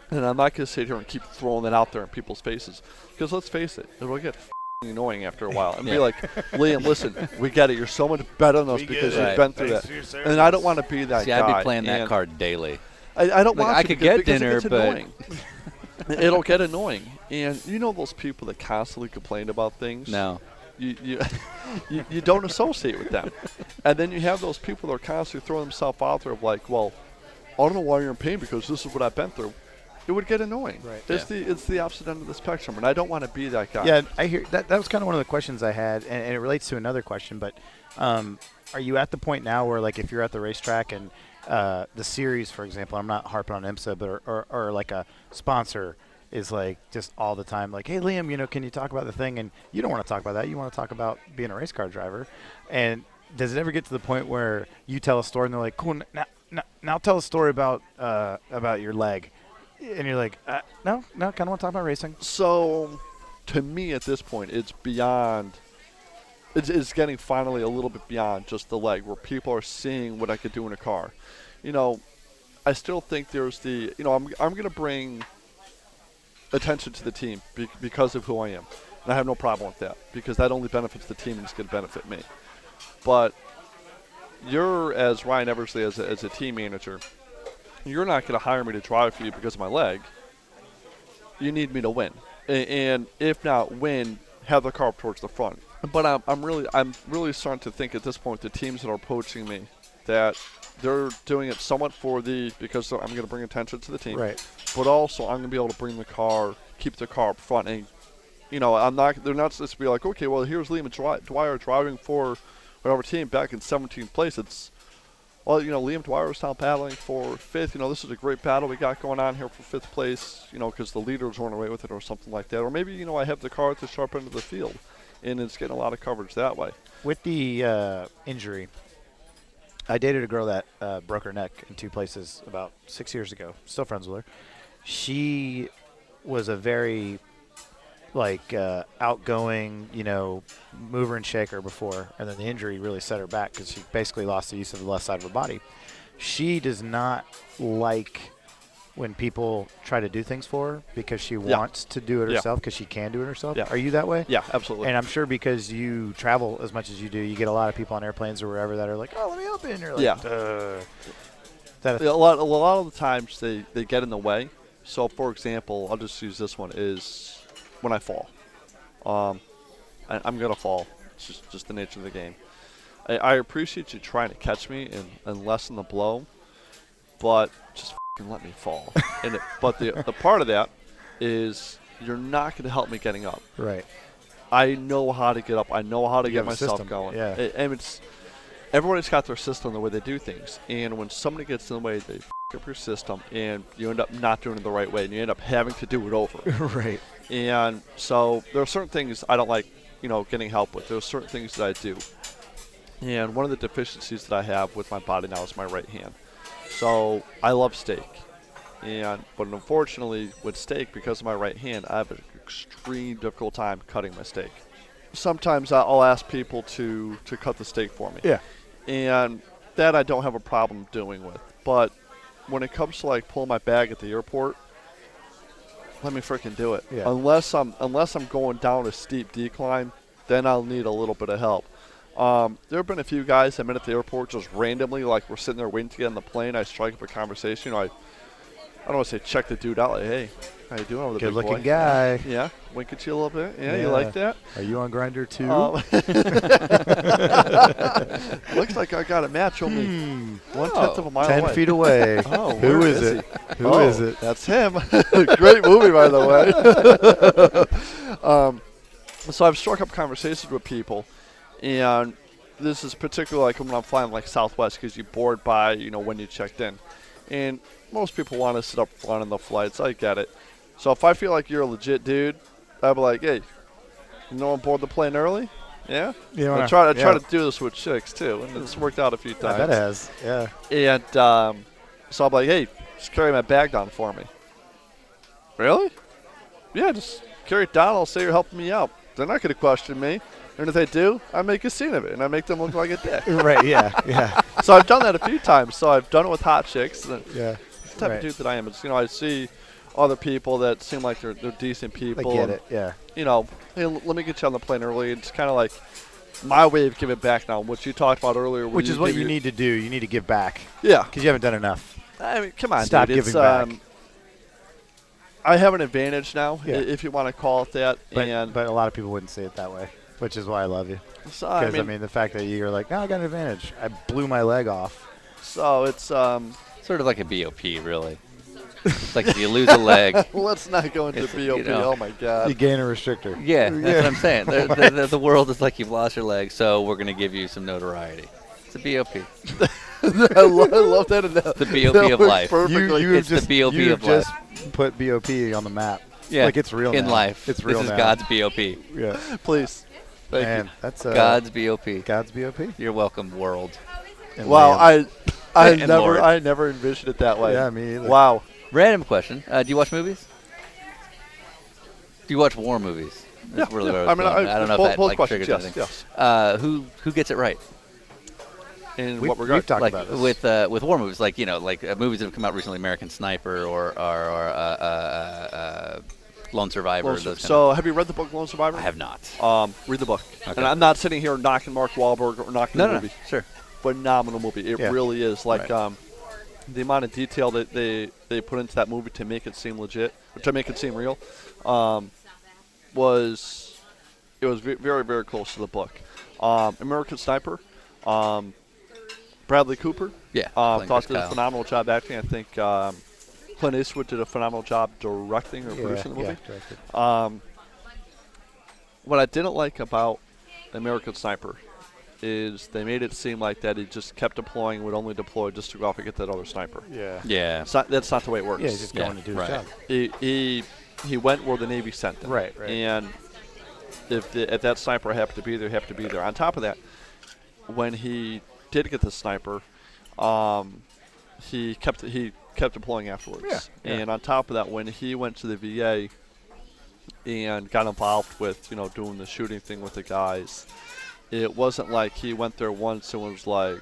S2: And I'm not going to sit here and keep throwing that out there in people's faces. Because let's face it, it'll get annoying after a while. And be like, Liam, listen, we get it. You're so much better than us because you've been through that. And I don't want to be that
S4: See,
S2: guy.
S4: I'd be playing that
S2: And
S4: card daily.
S2: I don't
S4: Like,
S2: want
S4: I
S2: to
S4: could
S2: because
S4: get
S2: it
S4: dinner,
S2: gets
S4: but-
S2: annoying. It'll get annoying. And you know those people that constantly complain about things?
S4: No.
S2: You you don't associate with them. And then you have those people that are constantly throwing themselves out there of like, well, I don't know why you're in pain because this is what I've been through. It would get annoying.
S1: Right.
S2: It's the opposite end of the spectrum, and I don't want to be that guy.
S1: Yeah, I hear that. That was kind of one of the questions I had, and it relates to another question. But are you at the point now where, like, if you're at the racetrack and the series, for example, I'm not harping on IMSA, but or like a sponsor is like just all the time, like, hey, Liam, you know, can you talk about the thing? And you don't want to talk about that. You want to talk about being a race car driver. And does it ever get to the point where you tell a story and they're like, cool, now tell a story about your leg? And you're like, no, kind of want to talk about racing.
S2: So, to me at this point, it's beyond. It's getting finally a little bit beyond just the leg, where people are seeing what I could do in a car. You know, I still think there's the. You know, I'm going to bring attention to the team because of who I am, and I have no problem with that because that only benefits the team and it's going to benefit me. But you're, as Ryan Eversley, as a team manager, you're not going to hire me to drive for you because of my leg. You need me to win, and if not win, have the car up towards the front. But I'm really starting to think at this point the teams that are approaching me that they're doing it somewhat because I'm going to bring attention to the team,
S1: Right.
S2: but also I'm going to be able to bring the car, keep the car up front, and you know they're not supposed to be like, okay, well here's Liam Dwyer driving for whatever team back in 17th place. It's well, you know, Liam Dwyer is now battling for 5th. You know, this is a great battle we got going on here for 5th place, you know, because the leaders run away with it or something like that. Or maybe, you know, I have the car at the sharp end of the field, and it's getting a lot of coverage that way.
S1: With the injury, I dated a girl that broke her neck in 2 places about 6 years ago. Still friends with her. She was a very outgoing, you know, mover and shaker before, and then the injury really set her back because she basically lost the use of the left side of her body. She does not like when people try to do things for her because she wants to do it herself because she can do it herself.
S2: Yeah.
S1: Are you that way?
S2: Yeah, absolutely.
S1: And I'm sure because you travel as much as you do, you get a lot of people on airplanes or wherever that are like, oh, let me help you. And you're like,
S2: Yeah.
S1: Is that
S2: A lot of the times they get in the way. So, for example, I'll just use this one, is when I fall. I'm going to fall. It's just the nature of the game. I appreciate you trying to catch me and lessen the blow, but just let me fall. But the part of that is you're not going to help me getting up.
S1: Right.
S2: I know how to get up. I know how to
S1: You
S2: get
S1: have a
S2: myself
S1: system,
S2: going.
S1: yeah.
S2: And it's everybody's got their system, the way they do things. And when somebody gets in the way, they up your system, and you end up not doing it the right way, and you end up having to do it over.
S1: Right.
S2: And so there are certain things I don't like, you know, getting help with. There are certain things that I do. And one of the deficiencies that I have with my body now is my right hand. So I love steak. But unfortunately, with steak, because of my right hand, I have an extreme difficult time cutting my steak. Sometimes I'll ask people to cut the steak for me.
S1: Yeah.
S2: And that I don't have a problem doing with. But when it comes to like pulling my bag at the airport, let me freaking do it.
S1: Yeah.
S2: Unless I'm going down a steep decline, then I'll need a little bit of help. There have been a few guys I met at the airport just randomly, like we're sitting there waiting to get on the plane. I strike up a conversation. I don't want to say check the dude out. Like, hey, how you doing over the big boy?
S1: Good-looking guy.
S2: Yeah, wink at you a little bit. Yeah, you like that?
S1: Are you on Grindr too?
S2: Looks like I got a match only 1/10 of a mile
S1: 10
S2: away.
S1: feet away.
S2: Oh,
S1: Who
S2: where
S1: is
S2: is
S1: it?
S2: he?
S1: Who is it?
S2: That's him. Great movie, by the way. So I've struck up conversations with people, and this is particularly like when I'm flying like Southwest because you board by, when you checked in. And most people want to sit up front in the flights. I get it. So if I feel like you're a legit dude, I'll be like, hey, you know, on board the plane early? Yeah? I try to do this with chicks, too, and it's worked out a few times.
S1: I bet it has, yeah.
S2: And so I'm like, hey, just carry my bag down for me. Really? Yeah, just carry it down. I'll say you're helping me out. They're not going to question me. And if they do, I make a scene of it, and I make them look like a dick.
S1: Right, yeah.
S2: So I've done that a few times. So I've done it with hot chicks. And
S1: Yeah.
S2: the type of dude that I am. It's, I see other people that seem like they're decent people.
S1: I get it, yeah.
S2: Hey, let me get you on the plane early. It's kind of like my way of giving back now, which you talked about earlier.
S1: Which is what you need to do. You need to give back.
S2: Yeah.
S1: Because you haven't done enough.
S2: I mean, come on,
S1: Stop
S2: dude.
S1: giving back.
S2: I have an advantage now,
S1: Yeah.
S2: if you want to call it that.
S1: But
S2: and
S1: a lot of people wouldn't say it that way, which is why I love you.
S2: so,
S1: Because, I mean, the fact that you're like, no, I got an advantage. I blew my leg off.
S2: so it's
S4: Sort of like a BOP, really. It's like if you lose a leg.
S2: let's not go into
S4: It's,
S2: BOP. Oh my
S1: You
S2: God.
S1: gain a restrictor.
S4: Yeah, that's what I'm saying. The world is like you've lost your leg, so we're going to give you some notoriety. It's a BOP.
S2: I love that.
S4: The BOP of life. It's the BOP
S1: you
S4: of life.
S1: just put BOP on the map.
S4: Yeah,
S1: Like it's real
S4: in
S1: now.
S4: life.
S1: It's real
S4: This is
S1: now.
S4: God's BOP.
S1: Yeah.
S2: Please. Thank
S1: Man, that's
S4: God's BOP.
S1: God's BOP.
S4: You're welcome, world.
S2: you.
S1: And
S2: Wow,
S1: Liam.
S4: And Lord.
S2: I never envisioned it that way.
S1: Yeah, me either.
S2: Wow.
S4: Random question. Do you watch movies? Do you watch war movies? That's
S2: Yeah,
S4: really
S2: yeah.
S4: where I was going. I don't know
S2: both,
S4: if that
S2: both
S4: like
S2: questions,
S4: triggers
S2: yes,
S4: anything.
S2: yes.
S4: Who gets it right?
S2: In
S1: We-
S2: what regard?
S1: we've talked
S4: Like
S1: about this.
S4: with war movies, like movies that have come out recently, American Sniper or Lone Survivor.
S2: Lone Sur-
S4: Those kind
S2: so, have you read the book Lone Survivor?
S4: I have not.
S2: Read the book.
S4: Okay.
S2: And I'm not sitting here knocking Mark Wahlberg or knocking the movie.
S4: Sure.
S2: Phenomenal movie. It
S1: Yeah.
S2: really is. Like
S4: Right.
S2: the amount of detail that they put into that movie to make it seem legit, or to make it seem real, was very, very close to the book. American Sniper, Bradley Cooper.
S4: Yeah.
S2: Thought
S4: Chris
S2: did a
S4: Kyle.
S2: phenomenal job acting. I think Clint Eastwood did a phenomenal job directing or producing the movie.
S1: directed.
S2: What I didn't like about American Sniper is they made it seem like that he just kept deploying, would only deploy just to go off and get that other sniper.
S1: Yeah.
S4: Yeah.
S2: That's not the way it works.
S1: Yeah, he's just going to do his
S4: right.
S1: job.
S2: He went where the Navy sent him.
S1: Right.
S2: And if that sniper happened to be there, he happened to be there. On top of that, when he did get the sniper, he kept deploying afterwards.
S1: Yeah, yeah.
S2: And on top of that, when he went to the VA and got involved with doing the shooting thing with the guys, it wasn't like he went there once and was like,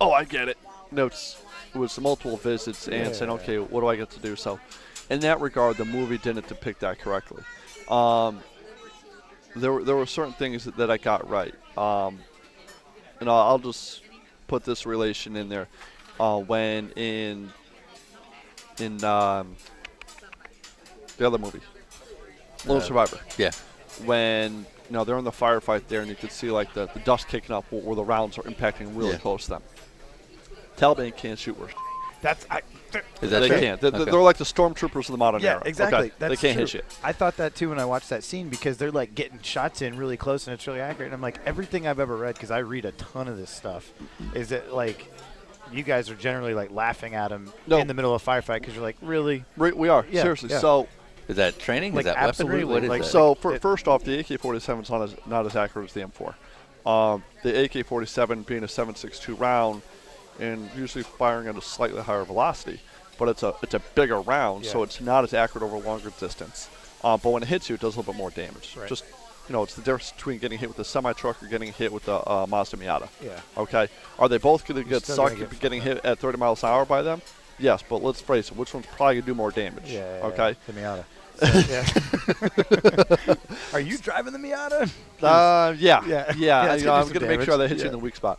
S2: "Oh, I get it." No, it was multiple visits and saying, "Okay, what do I get to do?" So, in that regard, the movie didn't depict that correctly. There were certain things that I got right. And I'll just put this relation in there. When in the other movie, Lone Survivor,
S4: Yeah.
S2: when they're in the firefight there, and you could see like the dust kicking up where the rounds are impacting really
S4: Yeah.
S2: close to them. Taliban can't shoot worse.
S4: Is that
S2: They
S4: true?
S2: can't.
S4: Okay.
S2: They're like the stormtroopers of the modern
S1: Yeah,
S2: era.
S1: exactly.
S2: Okay?
S1: That's
S2: they can't hit
S1: true.
S2: shit.
S1: I thought that too when I watched that scene because they're like getting shots in really close and it's really accurate. And I'm like, everything I've ever read, because I read a ton of this stuff, is that like you guys are generally like laughing at them
S2: No.
S1: in the middle of a firefight because you're like, really?
S2: We are
S1: Yeah,
S2: seriously.
S1: yeah.
S2: So
S4: Is that training?
S1: Like,
S4: is that weaponry?
S1: absolutely.
S4: What is
S1: Like,
S4: that?
S2: So first off, the AK-47 is not as accurate as the M4. The AK-47 being a 7.62 round, and usually firing at a slightly higher velocity, but it's a bigger round, so
S1: Yeah.
S2: it's not as accurate over a longer distance. But when it hits you, it does a little bit more damage.
S1: Right.
S2: Just it's the difference between getting hit with a semi-truck or getting hit with a Mazda Miata.
S1: Yeah.
S2: Okay? Are they both going to get
S1: still
S2: sucked
S1: gonna get
S2: getting hit at 30 miles an hour by them? Yes, but let's face it, which one's probably going to do more damage?
S1: Yeah.
S2: Okay?
S1: The Miata. Are you driving the Miata?
S2: Yeah.
S1: Yeah.
S2: Yeah,
S1: Yeah, it's gonna do
S2: I'm
S1: some
S2: going to make sure
S1: damage.
S2: that hits you
S1: Yeah.
S2: in the weak spot.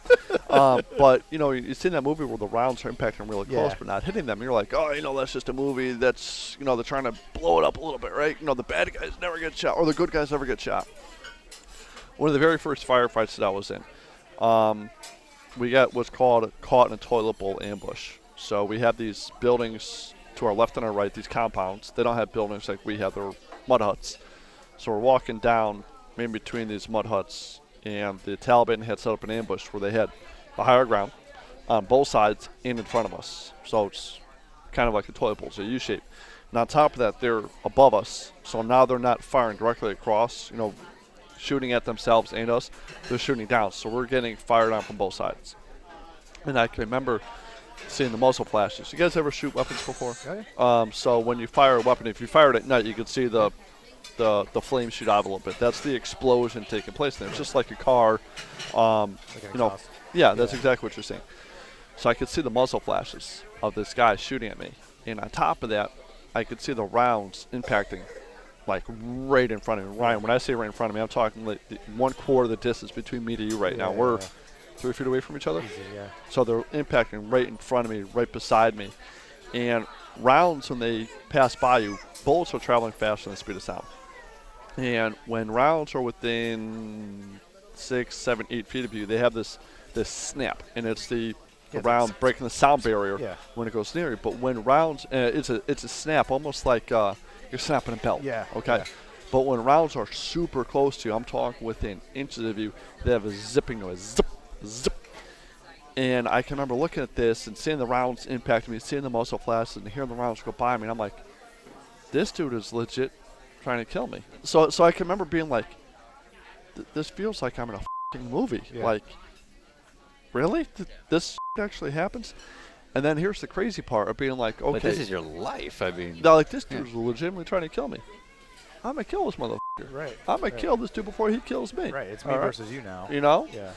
S2: But, you see in that movie where the rounds are impacting really close
S1: Yeah.
S2: but not hitting them. You're like, that's just a movie that's, they're trying to blow it up a little bit, right? The bad guys never get shot or the good guys never get shot. One of the very first firefights that I was in, we got what's called caught in a toilet bowl ambush. So we have these buildings to our left and our right, these compounds. They don't have buildings like we have, they're mud huts. So we're walking down in between these mud huts, and the Taliban had set up an ambush where they had the higher ground on both sides and in front of us. So it's kind of like a toilet bowl, so U-shape. And on top of that, they're above us. So now they're not firing directly across, shooting at themselves and us. They're shooting down. So we're getting fired on from both sides. And I can remember seeing the muzzle flashes. You guys ever shoot weapons before?
S1: Oh,
S2: So when you fire a weapon, if you fire it at night, you can see the flames shoot out a little bit. That's the explosion taking place there. It's just like a car.
S1: Like an exhaust.
S2: Yeah, that's exactly what you're saying. So I could see the muzzle flashes of this guy shooting at me. And on top of that, I could see the rounds impacting like right in front of me. Ryan, when I say right in front of me, I'm talking like 1/4 of the distance between me to you right now. We're 3 feet away from each other.
S1: Easy, yeah.
S2: So they're impacting right in front of me, right beside me. And rounds, when they pass by you, bullets are traveling faster than the speed of sound. And when rounds are within 6, 7, 8 feet of you, they have this snap, and it's the round breaking the sound barrier when it goes near you. But when rounds, it's a snap, almost like you're snapping a belt.
S1: Yeah.
S2: Okay.
S1: Yeah.
S2: But when rounds are super close to you, I'm talking within inches of you, they have a zipping noise, zip, zip. And I can remember looking at this and seeing the rounds impact me, seeing the muzzle flashes, and hearing the rounds go by me, and I'm like, this dude is legit trying to kill me. So I can remember being like, this feels like I'm in a f***ing movie.
S1: Yeah.
S2: Like, really? This actually happens? And then here's the crazy part of being like, okay.
S4: But this is your life. I mean,
S2: Now, like, this dude's legitimately trying to kill me. I'm going to kill this motherfucker.
S1: Right.
S2: I'm going to kill this dude before he kills me.
S1: Right. It's me
S2: All right?
S1: versus you now.
S2: You know?
S1: Yeah.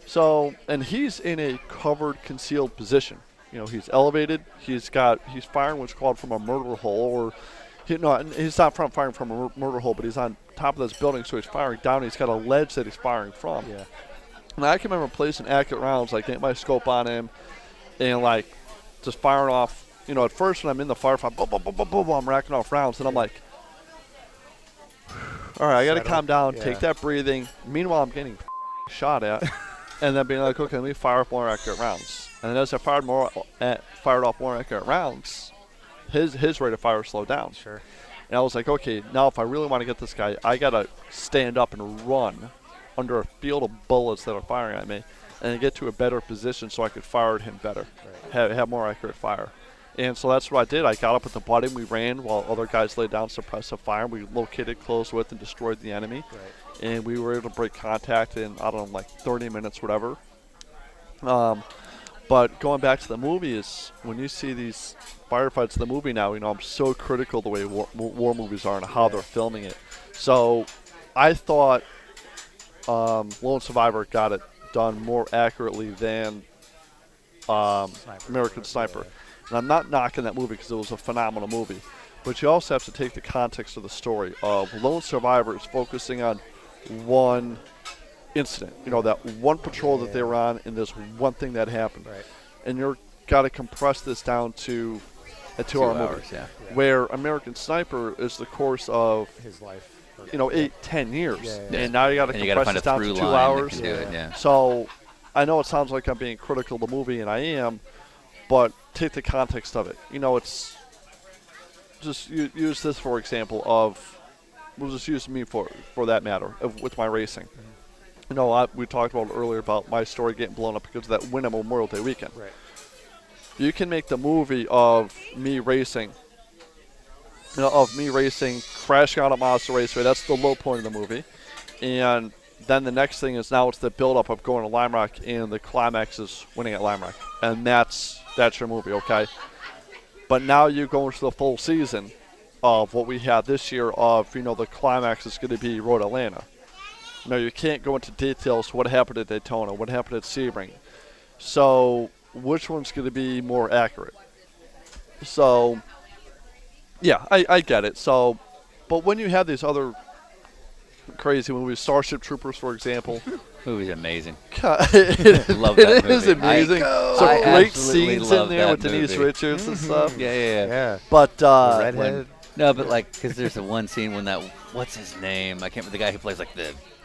S2: So, and he's in a covered, concealed position. He's elevated. He's firing what's called from a murder hole, or he's not firing from a murder hole, but he's on top of this building, so he's firing down. He's got a ledge that he's firing from.
S1: Yeah.
S2: And I can remember placing accurate rounds, like getting my scope on him, and like just firing off. At first when I'm in the firefight, boom, boom, boom, boom, boom, I'm racking off rounds, and I'm like, all right, I got to
S1: Settle.
S2: calm down,
S1: Yeah.
S2: take that breathing. Meanwhile, I'm getting shot at, and then being like, okay, let me fire off more accurate rounds. And then as I fired off more accurate rounds, his rate of fire slowed down.
S1: Sure.
S2: And I was like, okay, now if I really want to get this guy, I got to stand up and run under a field of bullets that are firing at me and get to a better position so I could fire at him better, have more accurate fire. And so that's what I did. I got up at the body and we ran while other guys laid down suppressive fire. We located, closed with, and destroyed the enemy.
S1: Right.
S2: And we were able to break contact in, I don't know, like 30 minutes, whatever. But going back to the movie is when you see these firefights in the movie now, I'm so critical the way war movies are and how they're filming it. So I thought Lone Survivor got it done more accurately than American Sniper.
S1: Yeah.
S2: And I'm not knocking that movie because it was a phenomenal movie. But you also have to take the context of the story of Lone Survivor is focusing on one incident. That one patrol that they were on and this one thing that happened.
S1: Right.
S2: And you're got to compress this down to a 2 hour movie.
S4: yeah.
S2: Where American Sniper is the course of,
S1: His life.
S2: 8-10 years.
S1: Yeah.
S2: And now you got to
S4: And you got to
S2: compress
S4: find
S2: this
S4: a
S2: down to
S4: through
S2: 2
S4: line
S2: hours.
S4: that can do it, yeah.
S2: So I know it sounds like I'm being critical of the movie, and I am, but take the context of it. It's just use this for example of, we'll just use me for that matter with my racing. We talked about earlier about my story getting blown up because of that win on Memorial Day weekend.
S1: Right.
S2: You can make the movie of me racing, crashing out at Mazda Raceway. That's the low point of the movie. And then the next thing is now it's the build-up of going to Lime Rock, and the climax is winning at Lime Rock. And that's your movie, okay? But now you go into the full season of what we had this year of, the climax is going to be Road Atlanta. You can't go into details what happened at Daytona, what happened at Sebring. So which one's going to be more accurate? So, yeah, I get it. So, but when you have these other crazy movies, Starship Troopers, for example,
S4: Movie's amazing.
S2: it
S4: Love that movie.
S2: is amazing. Some
S4: I
S2: great
S4: absolutely
S2: scenes
S4: love
S2: in there
S4: that
S2: with Denise
S4: movie.
S2: Richards and stuff.
S4: Yeah.
S1: Yeah.
S2: But
S1: The redhead.
S4: No, but like, because there's the one scene when what's his name? I can't remember the guy who plays like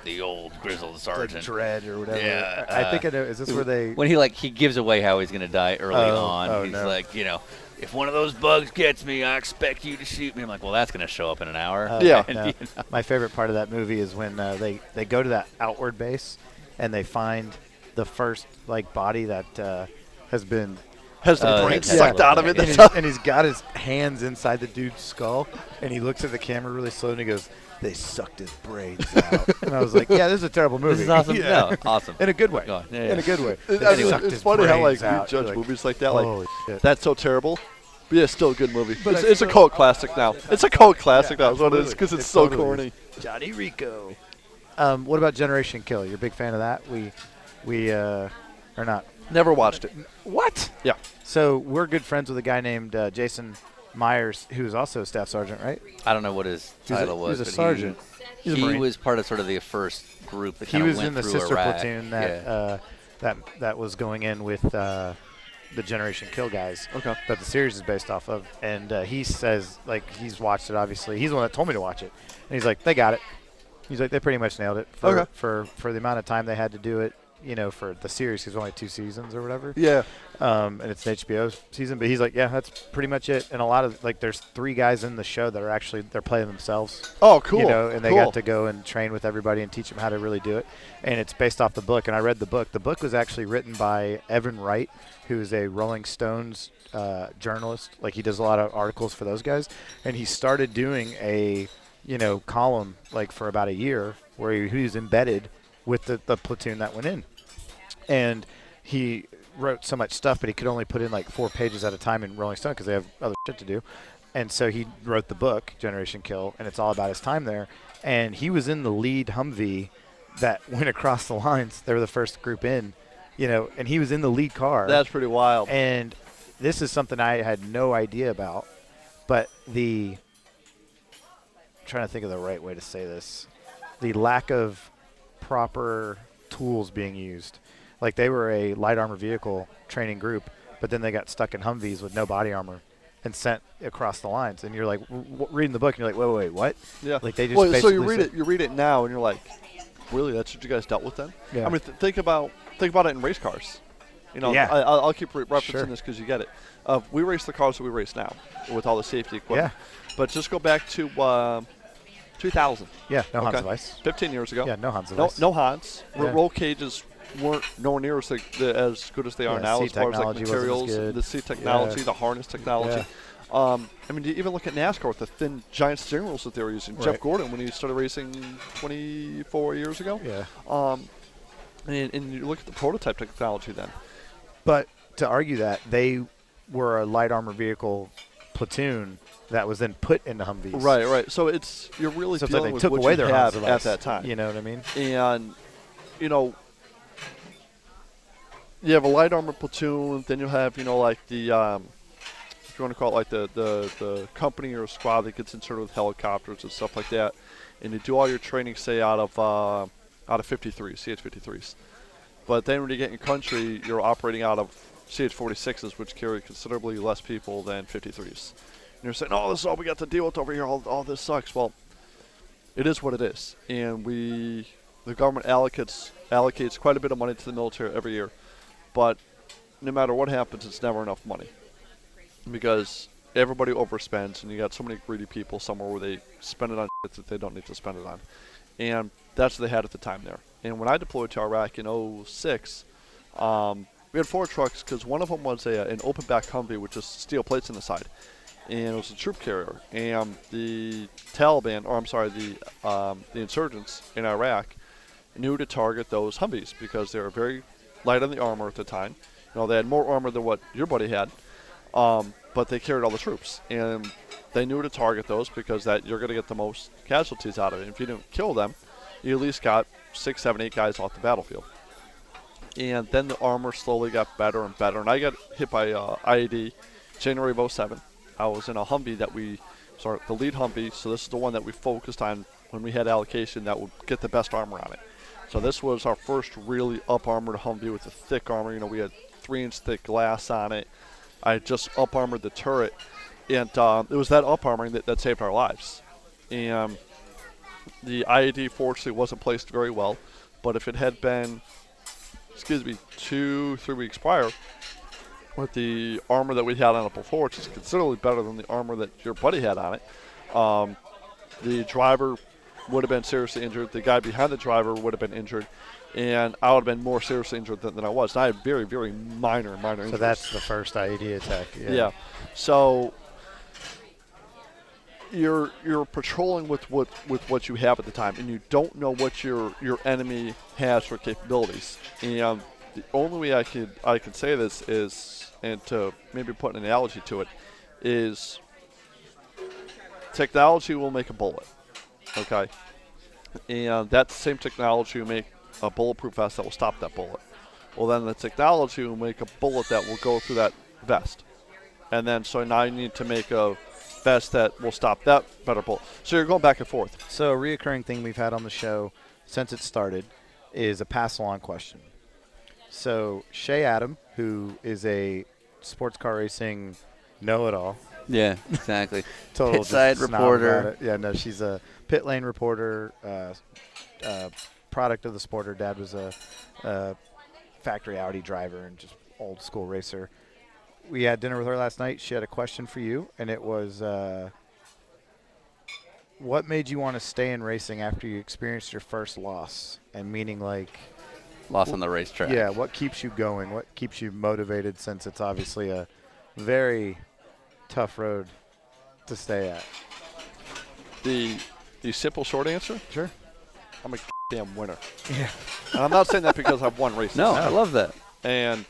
S4: the old grizzled
S1: Like
S4: sergeant.
S1: Dread or whatever.
S4: Yeah,
S1: I think I know. Is this where they?
S4: When he gives away how he's gonna die early on.
S1: Oh,
S4: He's
S1: no.
S4: like, if one of those bugs gets me, I expect you to shoot me. I'm like, well, that's gonna show up in an hour.
S2: Yeah.
S4: And,
S1: No. My favorite part of that movie is when they go to that outward base and they find the first body that has been
S2: has the
S4: Oh,
S2: brain
S4: yeah.
S2: sucked out of it.
S1: and he's got his hands inside the dude's skull and he looks at the camera really slow and he goes, "They sucked his brains out." And I was like, "Yeah, this is a terrible movie."
S4: This is awesome.
S1: Yeah.
S4: No, awesome.
S1: In a good way.
S4: Go on. Yeah,
S1: In a
S4: yeah.
S1: good way.
S2: I
S1: They
S2: mean,
S1: sucked
S2: it's
S1: his
S2: funny how
S1: brains
S2: we
S1: out.
S2: judge
S1: You're
S2: movies like that.
S1: Holy shit.
S2: That's so terrible. But yeah, it's still a good movie.
S1: But
S2: It's,
S1: I
S2: it's a
S1: still-
S2: cult classic now. It's a cult classic now. Is what it is
S1: absolutely.
S2: because it's
S1: It
S2: so
S1: totally
S2: corny.
S1: is. Johnny Rico. What about Generation Kill? You're a big fan of that? We are not.
S2: Never watched it.
S1: What?
S2: Yeah.
S1: So we're good friends with a guy named Jason Myers, who's also a staff sergeant, right?
S4: I don't know what his title was.
S1: He was a
S4: but
S1: sergeant. He's a
S4: He
S1: Marine.
S4: was part of sort of the first group that
S1: He
S4: kind of
S1: was
S4: went
S1: in the
S4: through
S1: sister
S4: Iraq.
S1: platoon that that was going in with the Generation Kill guys.
S2: Okay.
S1: That the series is based off of, and he says he's watched it. Obviously, he's the one that told me to watch it, and he's like, they got it. He's like, they pretty much nailed it for
S2: Okay.
S1: for the amount of time they had to do it. For the series, because only 2 seasons or whatever.
S2: Yeah.
S1: And it's an HBO season, but he's like, yeah, that's pretty much it. And a lot of there's 3 guys in the show that are actually they're playing themselves.
S2: Oh, cool.
S1: And they got to go and train with everybody and teach them how to really do it. And it's based off the book. And I read the book. The book was actually written by Evan Wright, who is a Rolling Stones journalist. Like he does a lot of articles for those guys. And he started doing a column for about a year where he was embedded with the platoon that went in. And he wrote so much stuff, but he could only put in 4 pages at a time in Rolling Stone because they have other shit to do. And so he wrote the book, Generation Kill, and it's all about his time there. And he was in the lead Humvee that went across the lines. They were the first group in, and he was in the lead car.
S2: That's pretty wild.
S1: And this is something I had no idea about, but I'm trying to think of the right way to say this. The lack of proper tools being used. They were a light armor vehicle training group, but then they got stuck in Humvees with no body armor and sent across the lines. And you're like reading the book, and you're like, wait, what?
S2: Yeah.
S1: They just
S2: so you
S1: basically
S2: read
S1: said-
S2: it. You read it now, and you're like, really? That's what you guys dealt with then?
S1: Yeah.
S2: I mean, think about it in race cars.
S1: Yeah.
S2: I'll keep referencing
S1: Sure.
S2: this because you get it. We race the cars that we race now with all the safety equipment.
S1: Yeah.
S2: But just go back to 2000.
S1: Yeah, no Hans
S2: Okay.
S1: Weiss.
S2: 15 years ago.
S1: Yeah, no Hans
S2: No,
S1: Weiss.
S2: no Hans.
S1: Yeah.
S2: Roll cages weren't nowhere near as good as they are
S1: Yeah,
S2: now
S1: seat
S2: as far as
S1: technology wasn't as
S2: materials,
S1: good.
S2: the seat technology,
S1: Yeah.
S2: the harness technology. I mean, you even look at NASCAR with the thin, giant steering wheels that they were using. Jeff
S1: Right.
S2: Gordon, when he started racing 24 years ago.
S1: Yeah.
S2: And you look at the prototype technology then.
S1: But to argue that, they were a light armor vehicle platoon that was then put into Humvees.
S2: Right. So you're really
S1: So it's
S2: dealing
S1: like they
S2: with
S1: took
S2: what
S1: away
S2: you
S1: their
S2: have
S1: Hans
S2: at
S1: Weiss,
S2: that time.
S1: You know what I mean?
S2: And, you have a light armor platoon, then you have, the, if you want to call it the company or squad that gets inserted with helicopters and stuff like that. And you do all your training, say, out of 53s, CH-53s. But then when you get in country, you're operating out of CH-46s, which carry considerably less people than 53s. And you're saying, oh, this is all we got to deal with over here. All this sucks. Well, it is what it is. And the government allocates quite a bit of money to the military every year. But no matter what happens, it's never enough money. Because everybody overspends, and you got so many greedy people somewhere where they spend it on shit that they don't need to spend it on. And that's what they had at the time there. And when I deployed to Iraq in 2006, we had 4 trucks because one of them was an open back Humvee with just steel plates in the side. And it was a troop carrier. And the Taliban, or I'm sorry, the insurgents in Iraq knew to target those Humvees because they were very light on the armor at the time. They had more armor than what your buddy had. But they carried all the troops, and they knew to target those because that you're going to get the most casualties out of it. If you didn't kill them, you at least got 6, 7, 8 guys off the battlefield. And then the armor slowly got better and better. And I got hit by IED January of 07. I was in a Humvee the lead Humvee. So this is the one that we focused on when we had allocation that would get the best armor on it. So this was our first really up-armored Humvee with a thick armor. We had 3-inch thick glass on it. I just up-armored the turret. And it was that up-armoring that saved our lives. And the IED fortunately wasn't placed very well. But if it had been 2-3 weeks prior, with the armor that we had on it before, which is considerably better than the armor that your buddy had on it, the driver would have been seriously injured. The guy behind the driver would have been injured, and I would have been more seriously injured than I was. And I had very, very minor injuries.
S1: So that's the first IED attack.
S2: Yeah. So you're patrolling with what you have at the time, and you don't know what your enemy has for capabilities. And the only way I could say this is, and to maybe put an analogy to it, is technology will make a bullet, okay? And that same technology will make a bulletproof vest that will stop that bullet. Well, then the technology will make a bullet that will go through that vest. And then so now you need to make a vest that will stop that better bullet. So you're going back and forth.
S1: So a reoccurring thing we've had on the show since it started is a pass-along question. So Shay Adam, who is a sports car racing know-it-all.
S4: Yeah, exactly.
S1: Total
S4: Pit-side
S1: just snob
S4: reporter.
S1: about it. Yeah, no, she's a pit lane reporter, product of the sport. Her dad was a factory Audi driver and just old school racer. We had dinner with her last night. She had a question for you, and it was, what made you want to stay in racing after you experienced your first loss? And meaning like,
S4: Lost on the racetrack.
S1: yeah, what keeps you going? What keeps you motivated, since it's obviously a very tough road to stay at?
S2: The simple short answer,
S1: Sure.
S2: I'm a damn winner.
S1: Yeah.
S2: And I'm not saying that because I've won races.
S4: No, I love that.
S2: And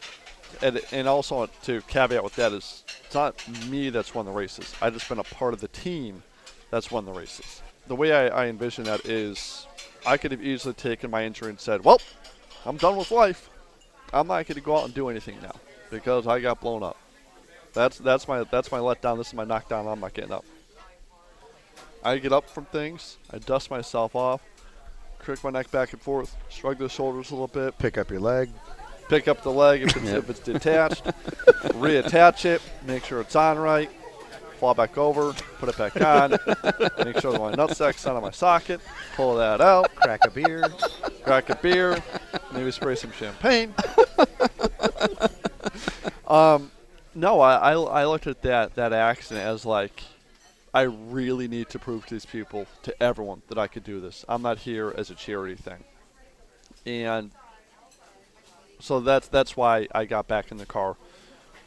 S2: also to caveat with that is, it's not me that's won the races. I've just been a part of the team that's won the races. The way I envision that is, I could have easily taken my injury and said, well, I'm done with life. I'm not going to go out and do anything now because I got blown up. That's my letdown. This is my knockdown. I'm not getting up. I get up from things. I dust myself off, crick my neck back and forth, shrug the shoulders a little bit,
S1: Pick up your leg.
S2: pick up the leg if it's detached, reattach it, make sure it's on right, fall back over, put it back on, make sure my nutsack's out of my socket, pull that out,
S1: Crack a beer.
S2: crack a beer, maybe spray some champagne. No, I looked at that accident as like, I really need to prove to these people, to everyone, that I could do this. I'm not here as a charity thing. And so that's why I got back in the car.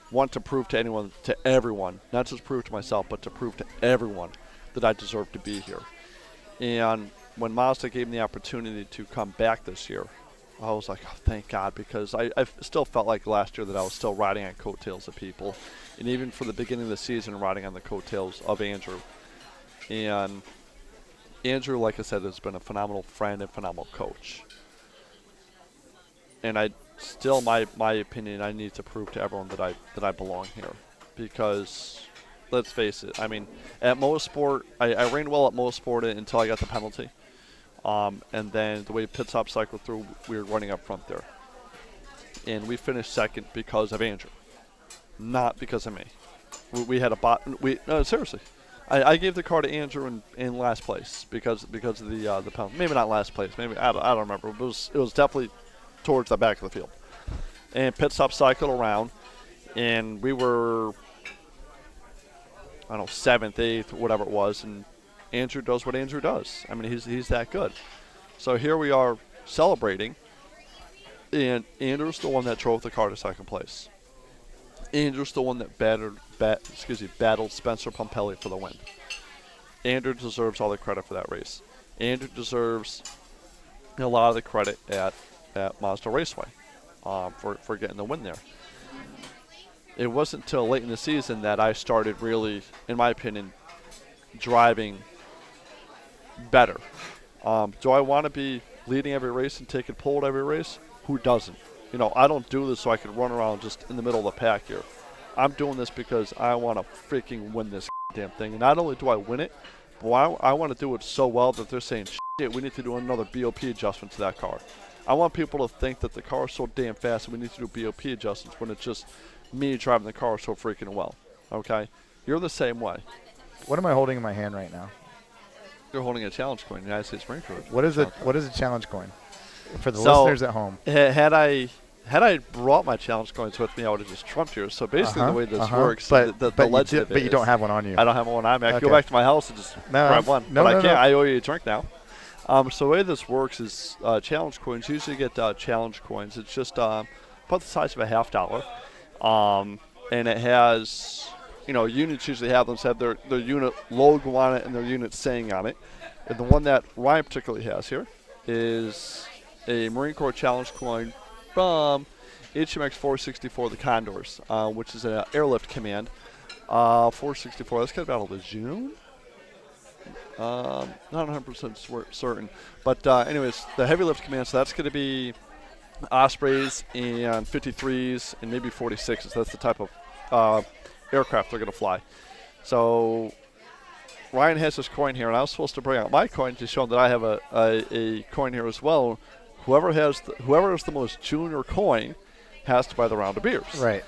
S2: Want to prove to everyone, not just prove to myself, but to prove to everyone that I deserve to be here. And when Mazda gave me the opportunity to come back this year, I was like, oh, thank God, because I still felt like last year that I was still riding on coattails of people. And even for the beginning of the season, riding on the coattails of Andrew. And Andrew, like I said, has been a phenomenal friend and phenomenal coach. And I still, my opinion, I need to prove to everyone that I belong here. Because, let's face it, I mean, at Motorsport, I ran well at Motorsport until I got the penalty. And then the way pit stop cycled through, we were running up front there. And we finished second because of Andrew, not because of me. We had a bot. No, seriously, I gave the car to Andrew in last place because of the penalty. Maybe not last place. Maybe I don't remember. It was definitely towards the back of the field. And pit stop cycled around, and we were, I don't know, 7th, 8th, whatever it was, and Andrew does what Andrew does. I mean, he's that good. So here we are celebrating, and Andrew's the one that drove the car to second place. Andrew's the one that battled Spencer Pompelli for the win. Andrew deserves all the credit for that race. Andrew deserves a lot of the credit at Mazda Raceway for getting the win there. It wasn't until late in the season that I started really, in my opinion, driving better. Do I want to be leading every race and taking pole at every race. Who doesn't? You know, I don't do this so I can run around just in the middle of the pack here. I'm doing this because I want to freaking win this damn thing. And not only do I win it, but I want to do it so well that they're saying, shit, we need to do another BOP adjustment to that car. I want people to think that the car is so damn fast and we need to do BOP adjustments when it's just me driving the car so freaking well. Okay? You're the same way.
S1: What am I holding in my hand right now?
S2: You're holding a challenge coin, United States Marine Corps.
S1: What is a challenge coin? For the
S2: So,
S1: listeners at home.
S2: Had I brought my challenge coins with me, I would have just trumped yours. So basically, the way this works,
S1: but
S2: the
S1: you
S2: legend of it
S1: you don't
S2: is
S1: have one on you.
S2: I don't have one on me. I can go
S1: Okay.
S2: back to my house and just grab one.
S1: no,
S2: but I
S1: no,
S2: can't.
S1: no.
S2: I owe you a drink now. So the way this works is challenge coins. You usually get challenge coins. It's just about the size of a $50. And it has, you know, units usually have them have their unit logo on it and their unit saying on it. And the one that Ryan particularly has here is a Marine Corps challenge coin from HMX 464, the Condors, which is an airlift command. 464, that's got about a Lejeune? Not 100% certain. But anyways, the heavy lift command, so that's going to be Ospreys and 53s and maybe 46s. That's the type of aircraft they're going to fly. So Ryan has this coin here, and I was supposed to bring out my coin to show him that I have a coin here as well. Whoever has the most junior coin has to buy the round of beers.
S1: Right.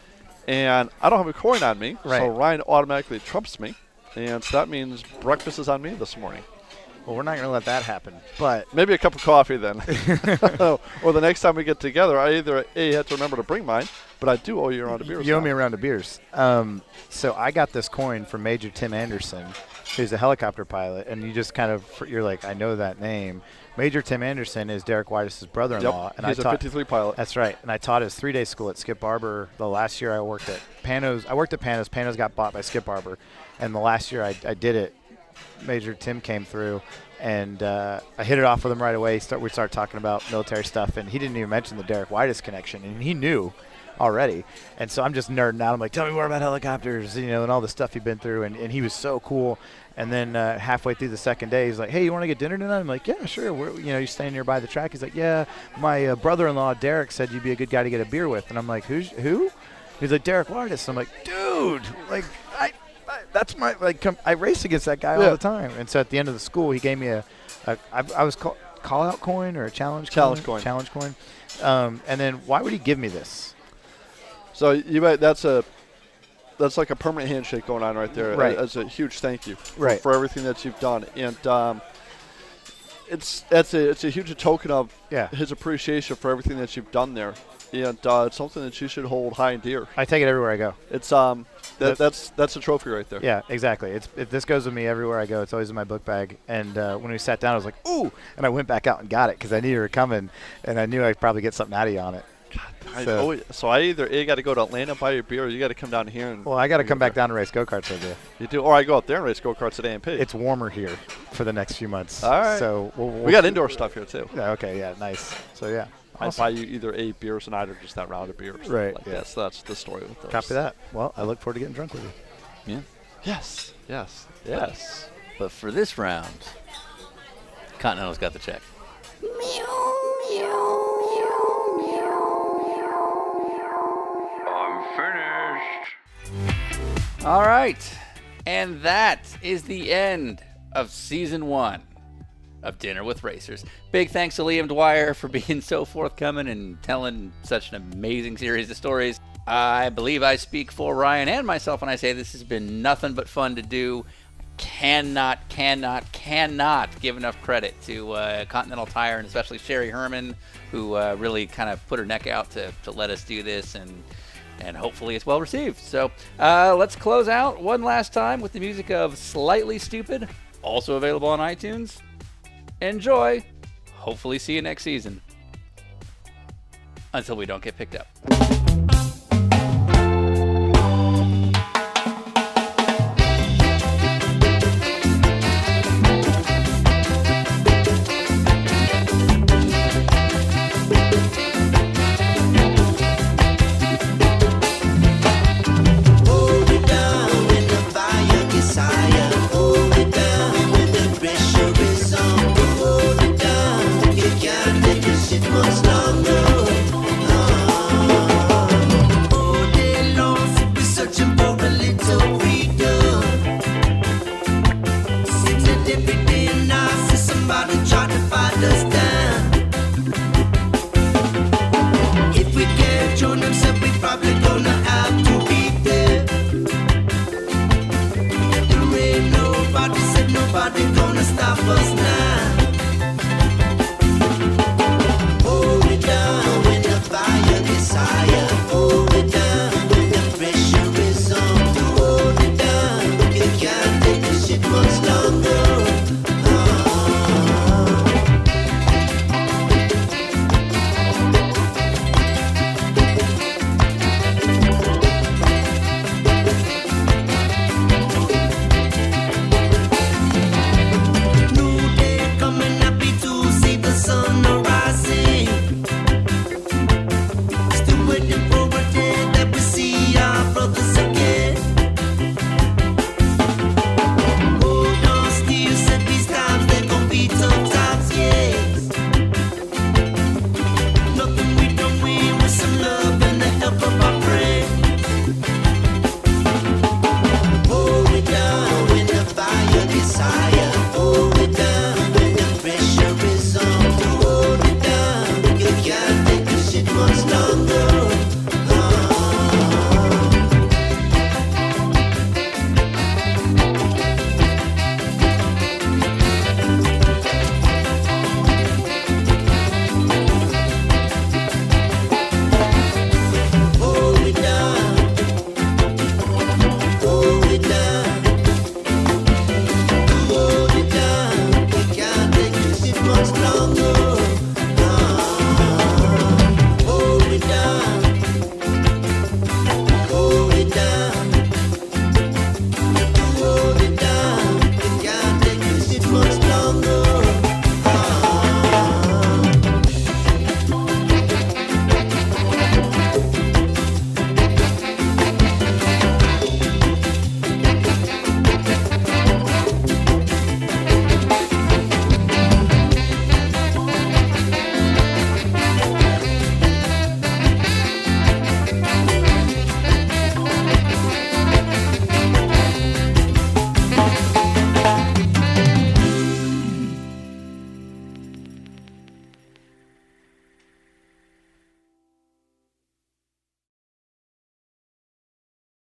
S2: And I don't have a coin on me,
S1: Right.
S2: so Ryan automatically trumps me. And so that means breakfast is on me this morning.
S1: Well, we're not going to let that happen. But
S2: Maybe a cup of coffee then. Or the next time we get together, I either A, have to remember to bring mine, but I do owe you a round of beers.
S1: you owe
S2: now.
S1: me a round of beers. So I got this coin from Major Tim Anderson, who's a helicopter pilot, and you just kind of you're like, I know that name. Major Tim Anderson is Derek White's brother-in-law,
S2: Yep,
S1: and
S2: he's
S1: I
S2: a
S1: taught.
S2: 53 pilot.
S1: That's right, and I taught his 3-day school at Skip Barber. The last year I worked at Panos. I worked at Panos. Panos got bought by Skip Barber, and the last year I did it. Major Tim came through, and I hit it off with him right away. We started talking about military stuff, and he didn't even mention the Derek White's connection, and he knew already. And so I'm just nerding out. I'm like, tell me more about helicopters, you know, and all the stuff he'd been through, and he was so cool. And then halfway through the second day, he's like, hey, you want to get dinner tonight? I'm like, yeah, sure. You staying nearby the track? He's like, yeah, my brother-in-law, Derek, said you'd be a good guy to get a beer with. And I'm like, who? He's like, Derek White's. I'm like, dude, like, that's my, like, I race against that guy all the time. And so at the end of the school, he gave me I was call-out coin or a challenge coin. Challenge coin. And then why would he give me this?
S2: So that's like a permanent handshake going on right there.
S1: Right.
S2: As a huge thank you
S1: Right.
S2: for everything that you've done. And it's a huge token of his appreciation for everything that you've done there. And it's something that you should hold high and dear.
S1: I take it everywhere I go.
S2: It's that's a trophy right there.
S1: Yeah, exactly. This goes with me everywhere I go. It's always in my book bag. And when we sat down, I was like, ooh, and I went back out and got it because I knew you were coming, and I knew I'd probably get something out of you on it.
S2: So I either got to go to Atlanta and buy your beer, or you got to come down here and.
S1: Well, I got to come back down and race go-karts with you.
S2: You do, or I go up there and race go-karts at AMP.
S1: It's warmer here for the next few months.
S2: All right.
S1: So
S2: we got indoor stuff here too.
S1: Yeah. Okay. Yeah. Nice. So yeah.
S2: I'd
S1: Awesome.
S2: buy you either a beer tonight or just that round of beers.
S1: Right,
S2: Like
S1: yeah.
S2: that's the story with those.
S1: Copy that. Well, I look forward to getting drunk with you.
S4: Yeah.
S2: Yes.
S4: But for this round, Continental's got the check.
S5: I'm finished.
S4: All right. And that is the end of season 1 of Dinner with Racers. Big thanks to Liam Dwyer for being so forthcoming and telling such an amazing series of stories. I believe I speak for Ryan and myself when I say this has been nothing but fun to do. Cannot give enough credit to Continental Tire and especially Sherry Herman, who really kind of put her neck out to let us do this, and hopefully it's well received. So let's close out one last time with the music of Slightly Stupid, also available on iTunes. Enjoy. Hopefully see you next season. Until we don't get picked up.
S7: Hold it down when the fire gets higher. Hold it down when the pressure is on. Hold it down, you got of the